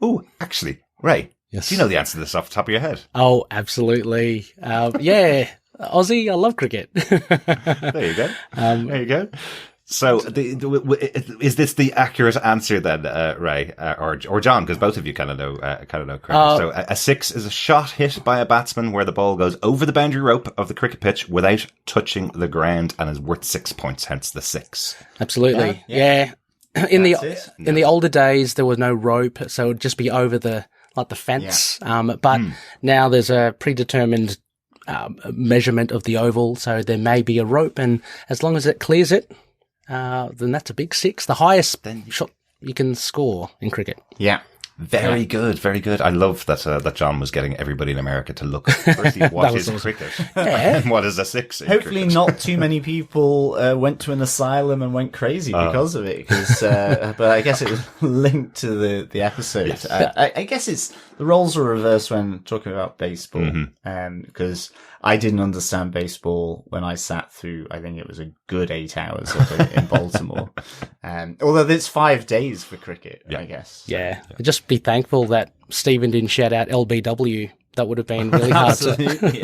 Oh, actually, Ray, yes. Do you know the answer to this off the top of your head? Oh, absolutely. Yeah, Aussie, I love cricket. There you go. There you go. So, is this the accurate answer then, Ray, or John? Because both of you kind of know cricket. So, a 6 is a shot hit by a batsman where the ball goes over the boundary rope of the cricket pitch without touching the ground and is worth 6 points. Hence the 6. Absolutely, yeah. In the older days, there was no rope, so it would just be over the fence. Yeah. But now there's a predetermined measurement of the oval, so there may be a rope, and as long as it clears it. Then that's a big 6. The highest shot you can score in cricket. Yeah. Very good, very good. I love that that John was getting everybody in America to look firstly what is cricket and what is a six. Hopefully, not too many people went to an asylum and went crazy because of it. But I guess it was linked to the episode. Yes. I guess it's the roles were reversed when talking about baseball, because I didn't understand baseball when I sat through. I think it was a good 8 hours of it in Baltimore. Although it's 5 days for cricket, I guess. Yeah. Just be thankful that Stephen didn't shout out LBW. That would have been really hard. Absolutely.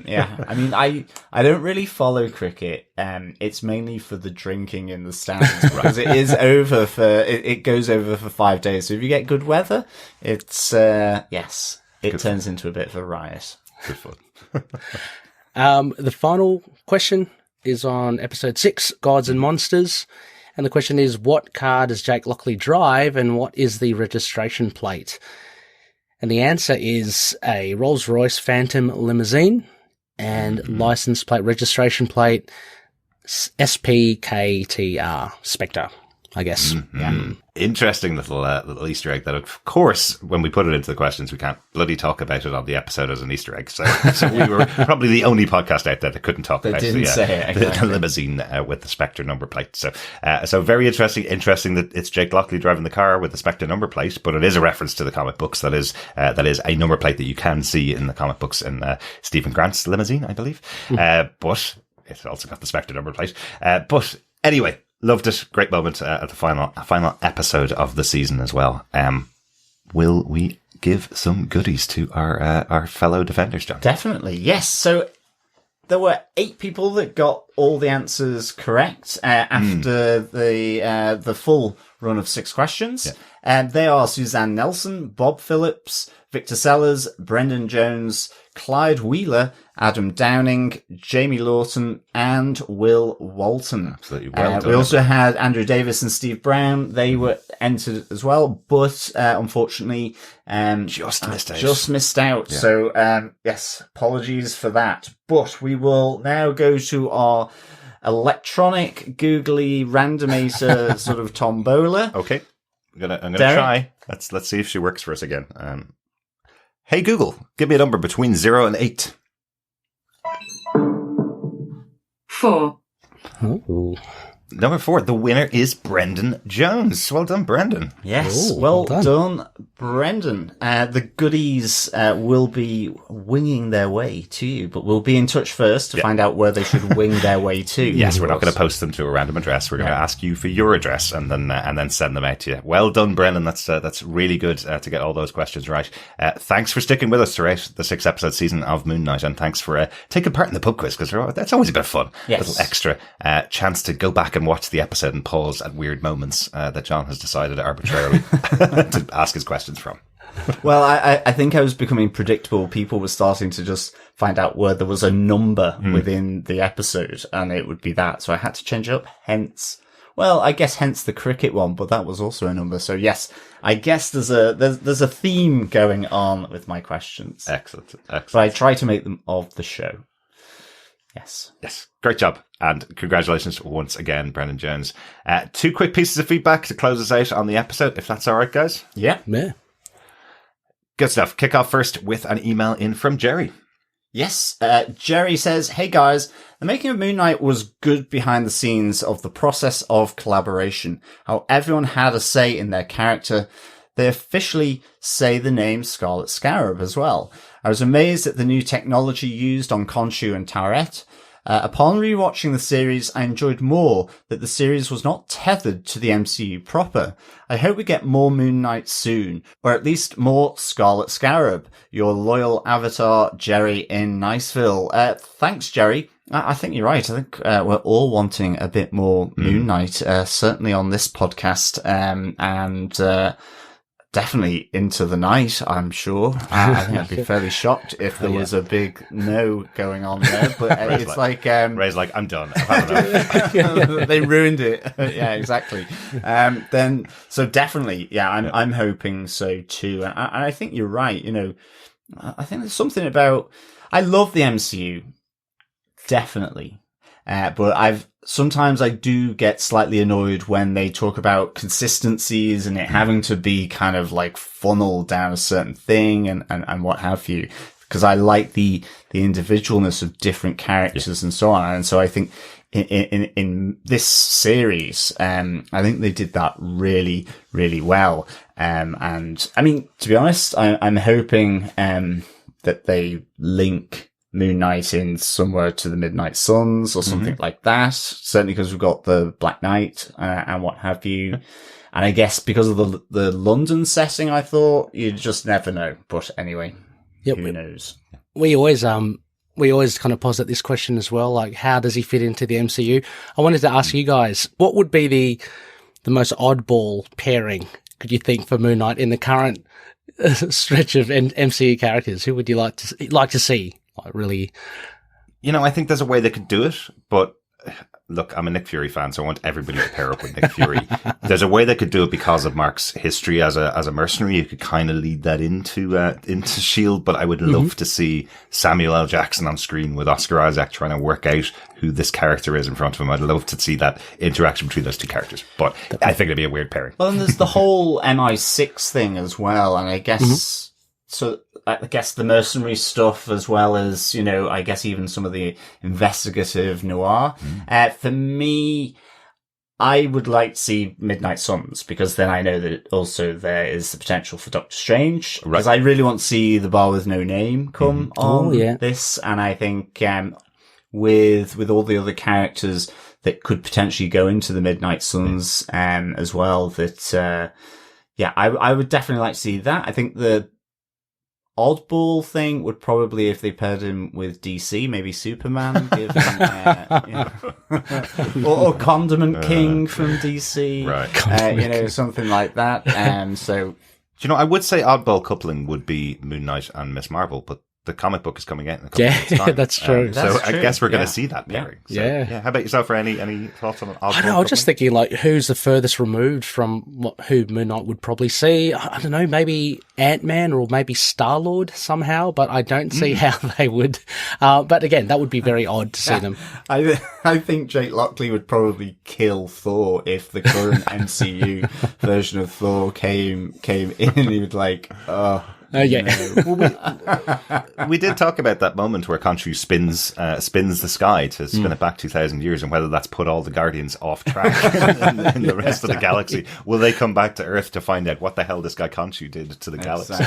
Yeah. I mean, I don't really follow cricket. It's mainly for the drinking in the stands because it is over it goes over for 5 days. So if you get good weather, it's, yes, it turns into a bit of a riot. Good fun. The final question is on episode 6, Gods and Monsters. And the question is, what car does Jake Lockley drive and what is the registration plate? And the answer is a Rolls-Royce Phantom limousine and license plate, registration plate, SPKTR, Spectre, I guess. Yeah. Interesting little Easter egg that, of course, when we put it into the questions, we can't bloody talk about it on the episode as an Easter egg. So we were probably the only podcast out there that couldn't talk about the limousine with the Spectre number plate. So very interesting that it's Jake Lockley driving the car with the Spectre number plate, but it is a reference to the comic books. That is a number plate that you can see in the comic books in Stephen Grant's limousine, I believe. But it's also got the Spectre number plate. But anyway, loved it. Great moment at the final episode of the season as well. Will we give some goodies to our fellow defenders, John? Definitely, yes. So there were 8 people that got all the answers correct after the full run of 6 questions. And they are Suzanne Nelson, Bob Phillips, Victor Sellers, Brendan Jones, Clyde Wheeler, Adam Downing, Jamie Lawton, and Will Walton. Absolutely well done. We also had Andrew Davis and Steve Brown. They were entered as well, but unfortunately, just missed out. Yeah. So, yes, apologies for that. But we will now go to our electronic, googly, randomator sort of tombola. Okay. I'm gonna try. Let's see if she works for us again. Hey Google, give me a number between 0 and 8. 4. Ooh. Number 4, the winner is Brendan Jones. Well done, Brendan. Yes, Ooh, well well done, Brendan. The goodies will be winging their way to you, but we'll be in touch first to find out where they should wing their way to. Yes, we're not going to post them to a random address. We're going to ask you for your address and then send them out to you. Well done, Brendan. That's really good to get all those questions right. Thanks for sticking with us throughout the 6-episode season of Moon Knight, and thanks for taking part in the pub quiz, because that's always a bit of fun. Yes. A little extra chance to go back and watch the episode and pause at weird moments that John has decided arbitrarily to ask his questions from. Well, I think I was becoming predictable. People were starting to just find out where there was a number within the episode, and it would be that. So I had to change it up. Hence the cricket one, but that was also a number. So yes, I guess there's a theme going on with my questions. Excellent. But I try to make them of the show. Yes. Great job. And congratulations once again, Brendan Jones. 2 quick pieces of feedback to close us out on the episode, if that's all right, guys. Yeah. Good stuff. Kick off first with an email in from Jerry. Yes. Jerry says, hey guys, the making of Moon Knight was good behind the scenes of the process of collaboration. How everyone had a say in their character. They officially say the name Scarlet Scarab as well. I was amazed at the new technology used on Khonshu and Taweret. Upon rewatching the series, I enjoyed more that the series was not tethered to the MCU proper. I hope we get more Moon Knight soon, or at least more Scarlet Scarab. Your loyal avatar, Jerry in Niceville. Thanks, Jerry. I think you're right. I think we're all wanting a bit more Moon Knight, certainly on this podcast, and definitely into the night, I'm sure. I think I'd be fairly shocked if there was a big no going on there. But it's like Ray's like, I'm done. I've had enough. they ruined it. Yeah, exactly. So definitely, yeah, I'm hoping so too. And I think you're right. You know, I think there's something about. I love the MCU, definitely. But sometimes I do get slightly annoyed when they talk about consistencies and it having to be kind of like funneled down a certain thing and what have you. Because I like the individualness of different characters and so on. And so I think in this series, I think they did that really, really well. And I mean, to be honest, I'm hoping, that they link Moon Knight in somewhere to the Midnight Suns or something like that. Certainly because we've got the Black Knight, and what have you. And I guess because of the London setting, I thought you just never know. But anyway. Yep. Who knows? We always kind of posit this question as well, like how does he fit into the MCU? I wanted to ask you guys, what would be the most oddball pairing, could you think, for Moon Knight in the current stretch of MCU characters? Who would you like to see? Like really, I think there's a way they could do it, but look, I'm a Nick Fury fan, so I want everybody to pair up with Nick Fury. There's a way they could do it because of Mark's history as a mercenary. You could kind of lead that into S.H.I.E.L.D., but I would love to see Samuel L. Jackson on screen with Oscar Isaac trying to work out who this character is in front of him. I'd love to see that interaction between those two characters, but I think it'd be a weird pairing. Well, and there's the whole MI6 thing as well, and I guess, so I guess the mercenary stuff as well as, I guess even some of the investigative noir. For me, I would like to see Midnight Suns, because then I know that also there is the potential for Doctor Strange. Because I really want to see the Bar with No Name come on this, and I think with all the other characters that could potentially go into the Midnight Suns as well, that I would definitely like to see that. I think the oddball thing would probably, if they paired him with DC, maybe Superman, give him, or Condiment King from DC, right? Something like that. So, I would say oddball coupling would be Moon Knight and Miss Marvel, but the comic book is coming out in a couple of months' time. That's true. I guess we're going to see that pairing. So, how about yourself? For any thoughts on oddball? I don't know. I was just thinking, like, who's the furthest removed from who Moon Knight would probably see? I don't know. Maybe Ant-Man or maybe Star-Lord somehow, but I don't see how they would. But again, that would be very odd to see them. I think Jake Lockley would probably kill Thor if the current MCU version of Thor came in. He would like, we did talk about that moment where Khonshu spins the sky to spin it back 2,000 years, and whether that's put all the Guardians off track in the rest of the galaxy. Will they come back to Earth to find out what the hell this guy Khonshu did to the galaxy?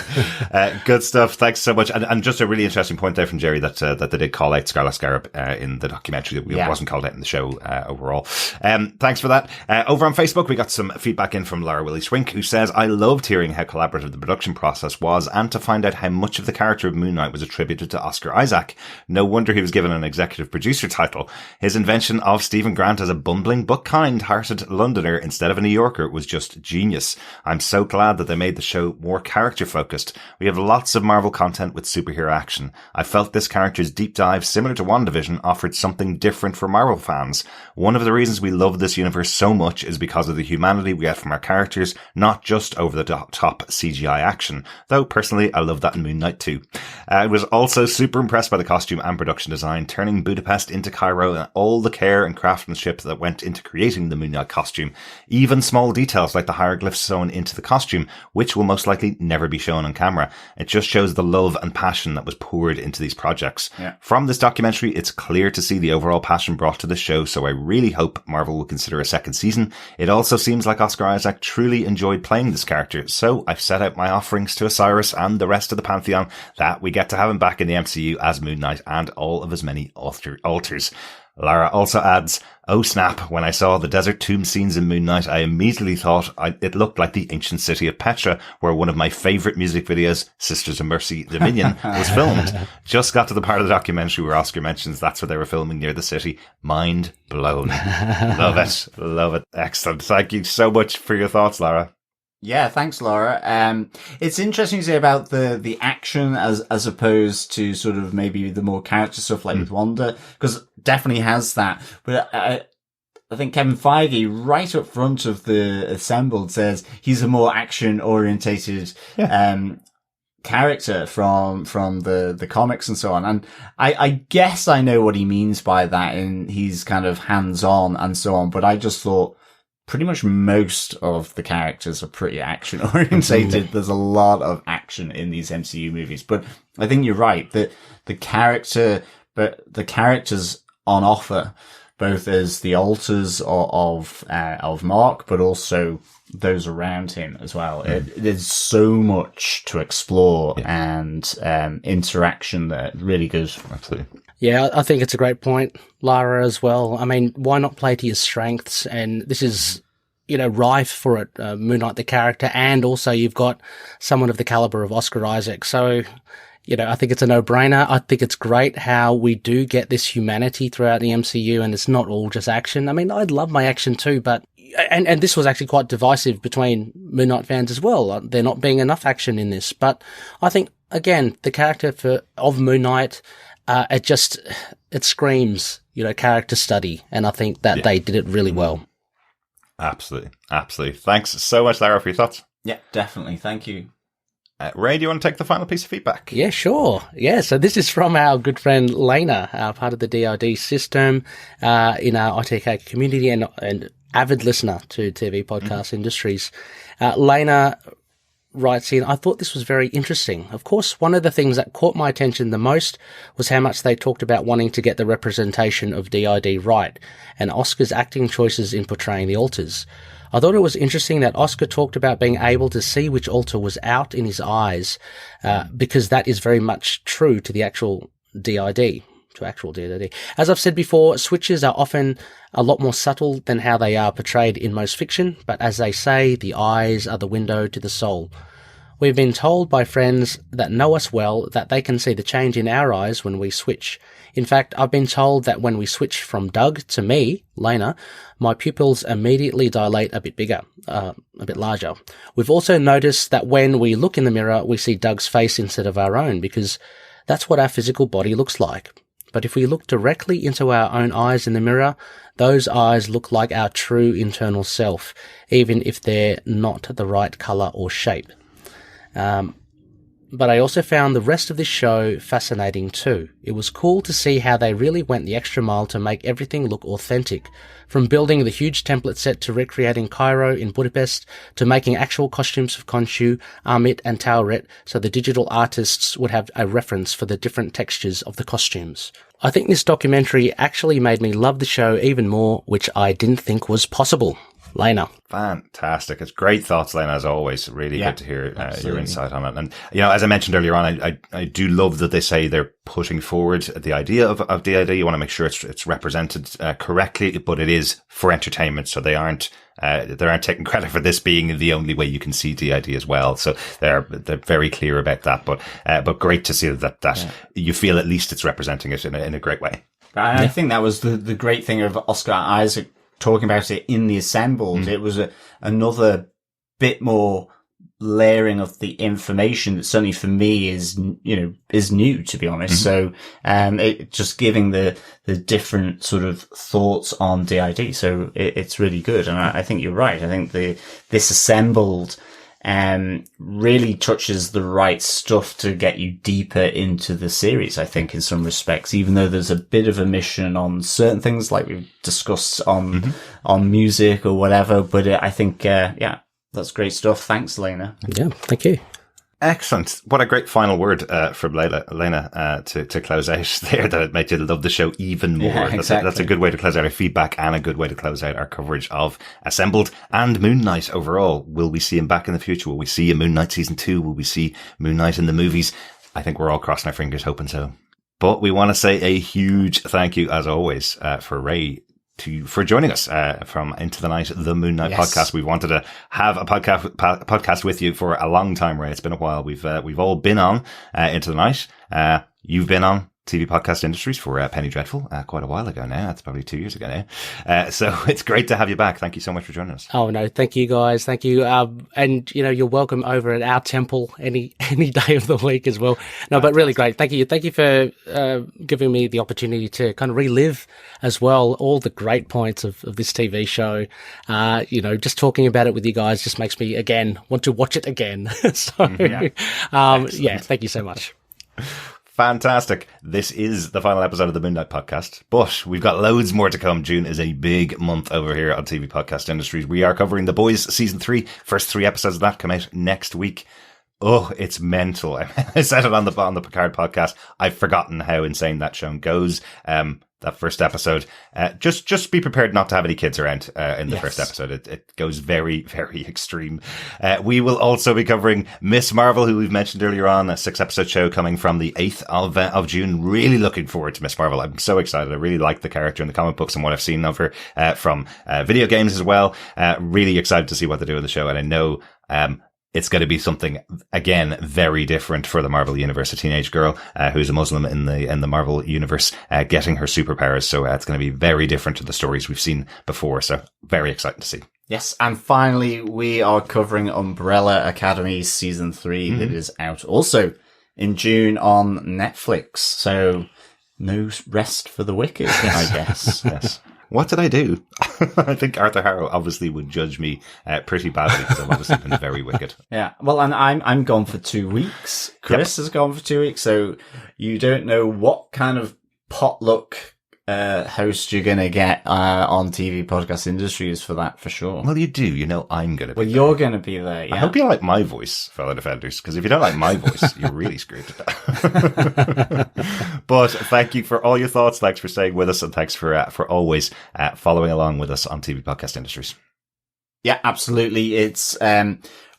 Good stuff. Thanks so much. And just a really interesting point there from Jerry that they did call out Scarlet Scarab in the documentary that wasn't called out in the show overall. Thanks for that. Over on Facebook, we got some feedback in from Laura Willie Swink, who says, I loved hearing how collaborative the production process was, and to find out how much of the character of Moon Knight was attributed to Oscar Isaac. No wonder he was given an executive producer title. His invention of Stephen Grant as a bumbling but kind-hearted Londoner instead of a New Yorker was just genius. I'm so glad that they made the show more character-focused. We have lots of Marvel content with superhero action. I felt this character's deep dive, similar to WandaVision, offered something different for Marvel fans. One of the reasons we love this universe so much is because of the humanity we get from our characters, not just over-the-top CGI action. Though, personally, I love that in Moon Knight too. I was also super impressed by the costume and production design, turning Budapest into Cairo and all the care and craftsmanship that went into creating the Moon Knight costume. Even small details like the hieroglyphs sewn into the costume, which will most likely never be shown on camera. It just shows the love and passion that was poured into these projects. From this documentary, it's clear to see the overall passion brought to the show, so I really hope Marvel will consider a second season. It also seems like Oscar Isaac truly enjoyed playing this character, so I've set out my offerings to Osiris and the rest of the Pantheon that we get to have him back in the MCU as Moon Knight and all of his many alters. Lara also adds, oh snap, when I saw the desert tomb scenes in Moon Knight, I immediately thought it looked like the ancient city of Petra, where one of my favourite music videos, Sisters of Mercy Dominion, was filmed. Just got to the part of the documentary where Oscar mentions that's where they were filming near the city. Mind blown. Love it. Love it. Excellent. Thank you so much for your thoughts, Lara. Yeah, thanks, Laura. It's interesting to say about the action as opposed to sort of maybe the more character stuff like with Wanda, because definitely has that. But I think Kevin Feige, right up front of the Assembled, says he's a more action orientated character from the comics and so on. And I guess I know what he means by that, and he's kind of hands-on and so on, but I just thought pretty much most of the characters are pretty action orientated. There's a lot of action in these MCU movies, but I think you're right that the characters on offer, both as the alters of Mark, but also those around him as well. There's so much to explore and interaction there. Really good. Absolutely. Yeah, I think it's a great point, Lara, as well. I mean, why not play to your strengths? And this is, rife for it. Moon Knight, the character, and also you've got someone of the caliber of Oscar Isaac. So, I think it's a no-brainer. I think it's great how we do get this humanity throughout the MCU, and it's not all just action. I mean, I'd love my action too, but and this was actually quite divisive between Moon Knight fans as well. There not being enough action in this, but I think again the character of Moon Knight, it screams, character study, and I think that they did it really well. Absolutely. Thanks so much, Lara, for your thoughts. Yeah, definitely. Thank you. Ray, do you want to take the final piece of feedback? Yeah, sure. Yeah, so this is from our good friend Lena, part of the DID system in our ITK community and avid listener to TV podcast industries. Lena writes in, I thought this was very interesting. Of course, one of the things that caught my attention the most was how much they talked about wanting to get the representation of DID right, and Oscar's acting choices in portraying the alters. I thought it was interesting that Oscar talked about being able to see which alter was out in his eyes, because that is very much true to the actual DID. As I've said before, switches are often a lot more subtle than how they are portrayed in most fiction, but as they say, the eyes are the window to the soul. We've been told by friends that know us well that they can see the change in our eyes when we switch. In fact, I've been told that when we switch from Doug to me, Lena, my pupils immediately dilate a bit bigger, a bit larger. We've also noticed that when we look in the mirror, we see Doug's face instead of our own, because that's what our physical body looks like. But if we look directly into our own eyes in the mirror, those eyes look like our true internal self, even if they're not the right colour or shape. But I also found the rest of this show fascinating too. It was cool to see how they really went the extra mile to make everything look authentic. From building the huge template set to recreating Cairo in Budapest to making actual costumes of Khonshu, Amit and Tauret so the digital artists would have a reference for the different textures of the costumes. I think this documentary actually made me love the show even more, which I didn't think was possible. Lena. Fantastic. It's great thoughts, Lena, as always. Really good to hear your insight on it. And, as I mentioned earlier on, I do love that they say they're putting forward the idea of DID. You want to make sure it's represented correctly, but it is for entertainment. So they aren't taking credit for this being the only way you can see DID as well. So they're very clear about that. But great to see that you feel at least it's representing it in a great way. I think that was the great thing of Oscar Isaac talking about it in the assembled. It was another bit more layering of the information that certainly for me is new, to be honest. So, it just giving the different sort of thoughts on DID. So it's really good. And I think you're right. I think this assembled, really touches the right stuff to get you deeper into the series, I think, in some respects, even though there's a bit of omission on certain things like we've discussed on music or whatever. But I think, that's great stuff. Thanks, Lena. Yeah, thank you. Excellent. What a great final word from Lena to close out there, that it made you love the show even more. Yeah, exactly. That's a good way to close out our feedback and a good way to close out our coverage of Assembled and Moon Knight overall. Will we see him back in the future? Will we see a Moon Knight season 2? Will we see Moon Knight in the movies? I think we're all crossing our fingers hoping so. But we want to say a huge thank you, as always, for Ray for joining us from Into the Night, the Moon Knight podcast. We've wanted to have a podcast with you for a long time, Ray. It's been a while. We've all been on Into the Night. You've been on TV Podcast Industries for Penny Dreadful quite a while ago now. That's probably 2 years ago now. So it's great to have you back. Thank you so much for joining us. Oh, no, thank you, guys. Thank you. And, you're welcome over at our temple any day of the week as well. No, but really great. Thank you. Thank you for giving me the opportunity to kind of relive as well all the great points of this TV show. Just talking about it with you guys just makes me, again, want to watch it again. So, thank you so much. Fantastic. This is the final episode of the Moon Knight podcast, but we've got loads more to come. June is a big month over here on TV Podcast Industries. We are covering The Boys Season 3. First 3 episodes of that come out next week. Oh, it's mental. I said it on the Picard podcast. I've forgotten how insane that show goes. That first episode, just be prepared not to have any kids around, in the first episode. It goes very, very extreme. We will also be covering Miss Marvel, who we've mentioned earlier on, a 6-episode show coming from the 8th of June. Really looking forward to Miss Marvel. I'm so excited. I really like the character in the comic books and what I've seen of her, from, video games as well. Really excited to see what they do in the show. And I know, it's going to be something, again, very different for the Marvel Universe. A teenage girl, who's a Muslim in the Marvel Universe, getting her superpowers. So it's going to be very different to the stories we've seen before. So very exciting to see. Yes. And finally, we are covering Umbrella Academy Season 3 that is out also in June on Netflix. So no rest for the wicked, I guess. Yes. What did I do? I think Arthur Harrow obviously would judge me pretty badly because I've obviously been very wicked. Yeah, well, and I'm gone for 2 weeks. Chris has gone for 2 weeks, so you don't know what kind of potluck host you're going to get on TV Podcast Industries for that, for sure. Well, you do. I'm going to be Well, you're going to be there, yeah. I hope you like my voice, fellow defenders, because if you don't like my voice, you're really screwed. But thank you for all your thoughts. Thanks for staying with us, and thanks for always following along with us on TV Podcast Industries. Yeah, absolutely. It's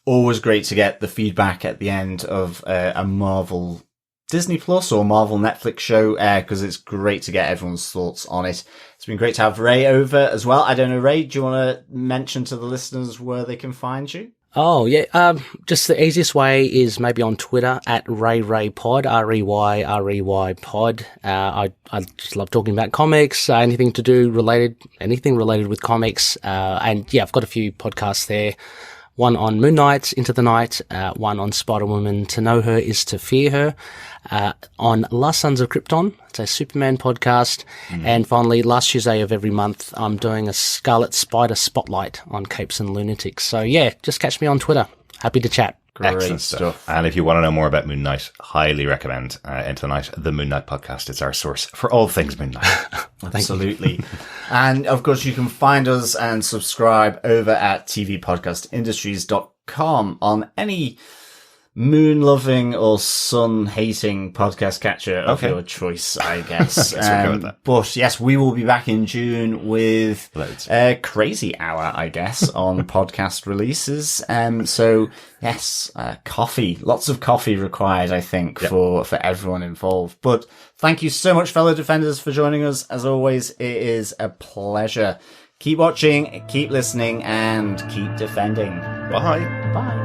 always great to get the feedback at the end of a Marvel Disney Plus or Marvel Netflix show, because it's great to get everyone's thoughts on it. It's been great to have Ray over as well. I don't know, Ray, do you want to mention to the listeners where they can find you? Oh, yeah. Just the easiest way is maybe on Twitter at RayRayPod, REYREY pod. I just love talking about comics, anything related with comics. And yeah, I've got a few podcasts there. One on Moon Knight, Into the Night, one on Spider-Woman, To Know Her Is to Fear Her, on Last Sons of Krypton, it's a Superman podcast, and finally, last Tuesday of every month, I'm doing a Scarlet Spider Spotlight on Capes and Lunatics. So yeah, just catch me on Twitter. Happy to chat. Excellent stuff. And if you want to know more about Moon Knight, highly recommend Into the Night, the Moon Knight podcast. It's our source for all things Moon Knight. Absolutely. And of course, you can find us and subscribe over at tvpodcastindustries.com on any moon-loving or sun-hating podcast catcher of your choice, I guess. But yes, we will be back in June with a crazy hour, I guess, on podcast releases. So yes, coffee, lots of coffee required, I think, for everyone involved. But thank you so much, fellow defenders, for joining us. As always, it is a pleasure. Keep watching, keep listening, and keep defending. Bye. Bye.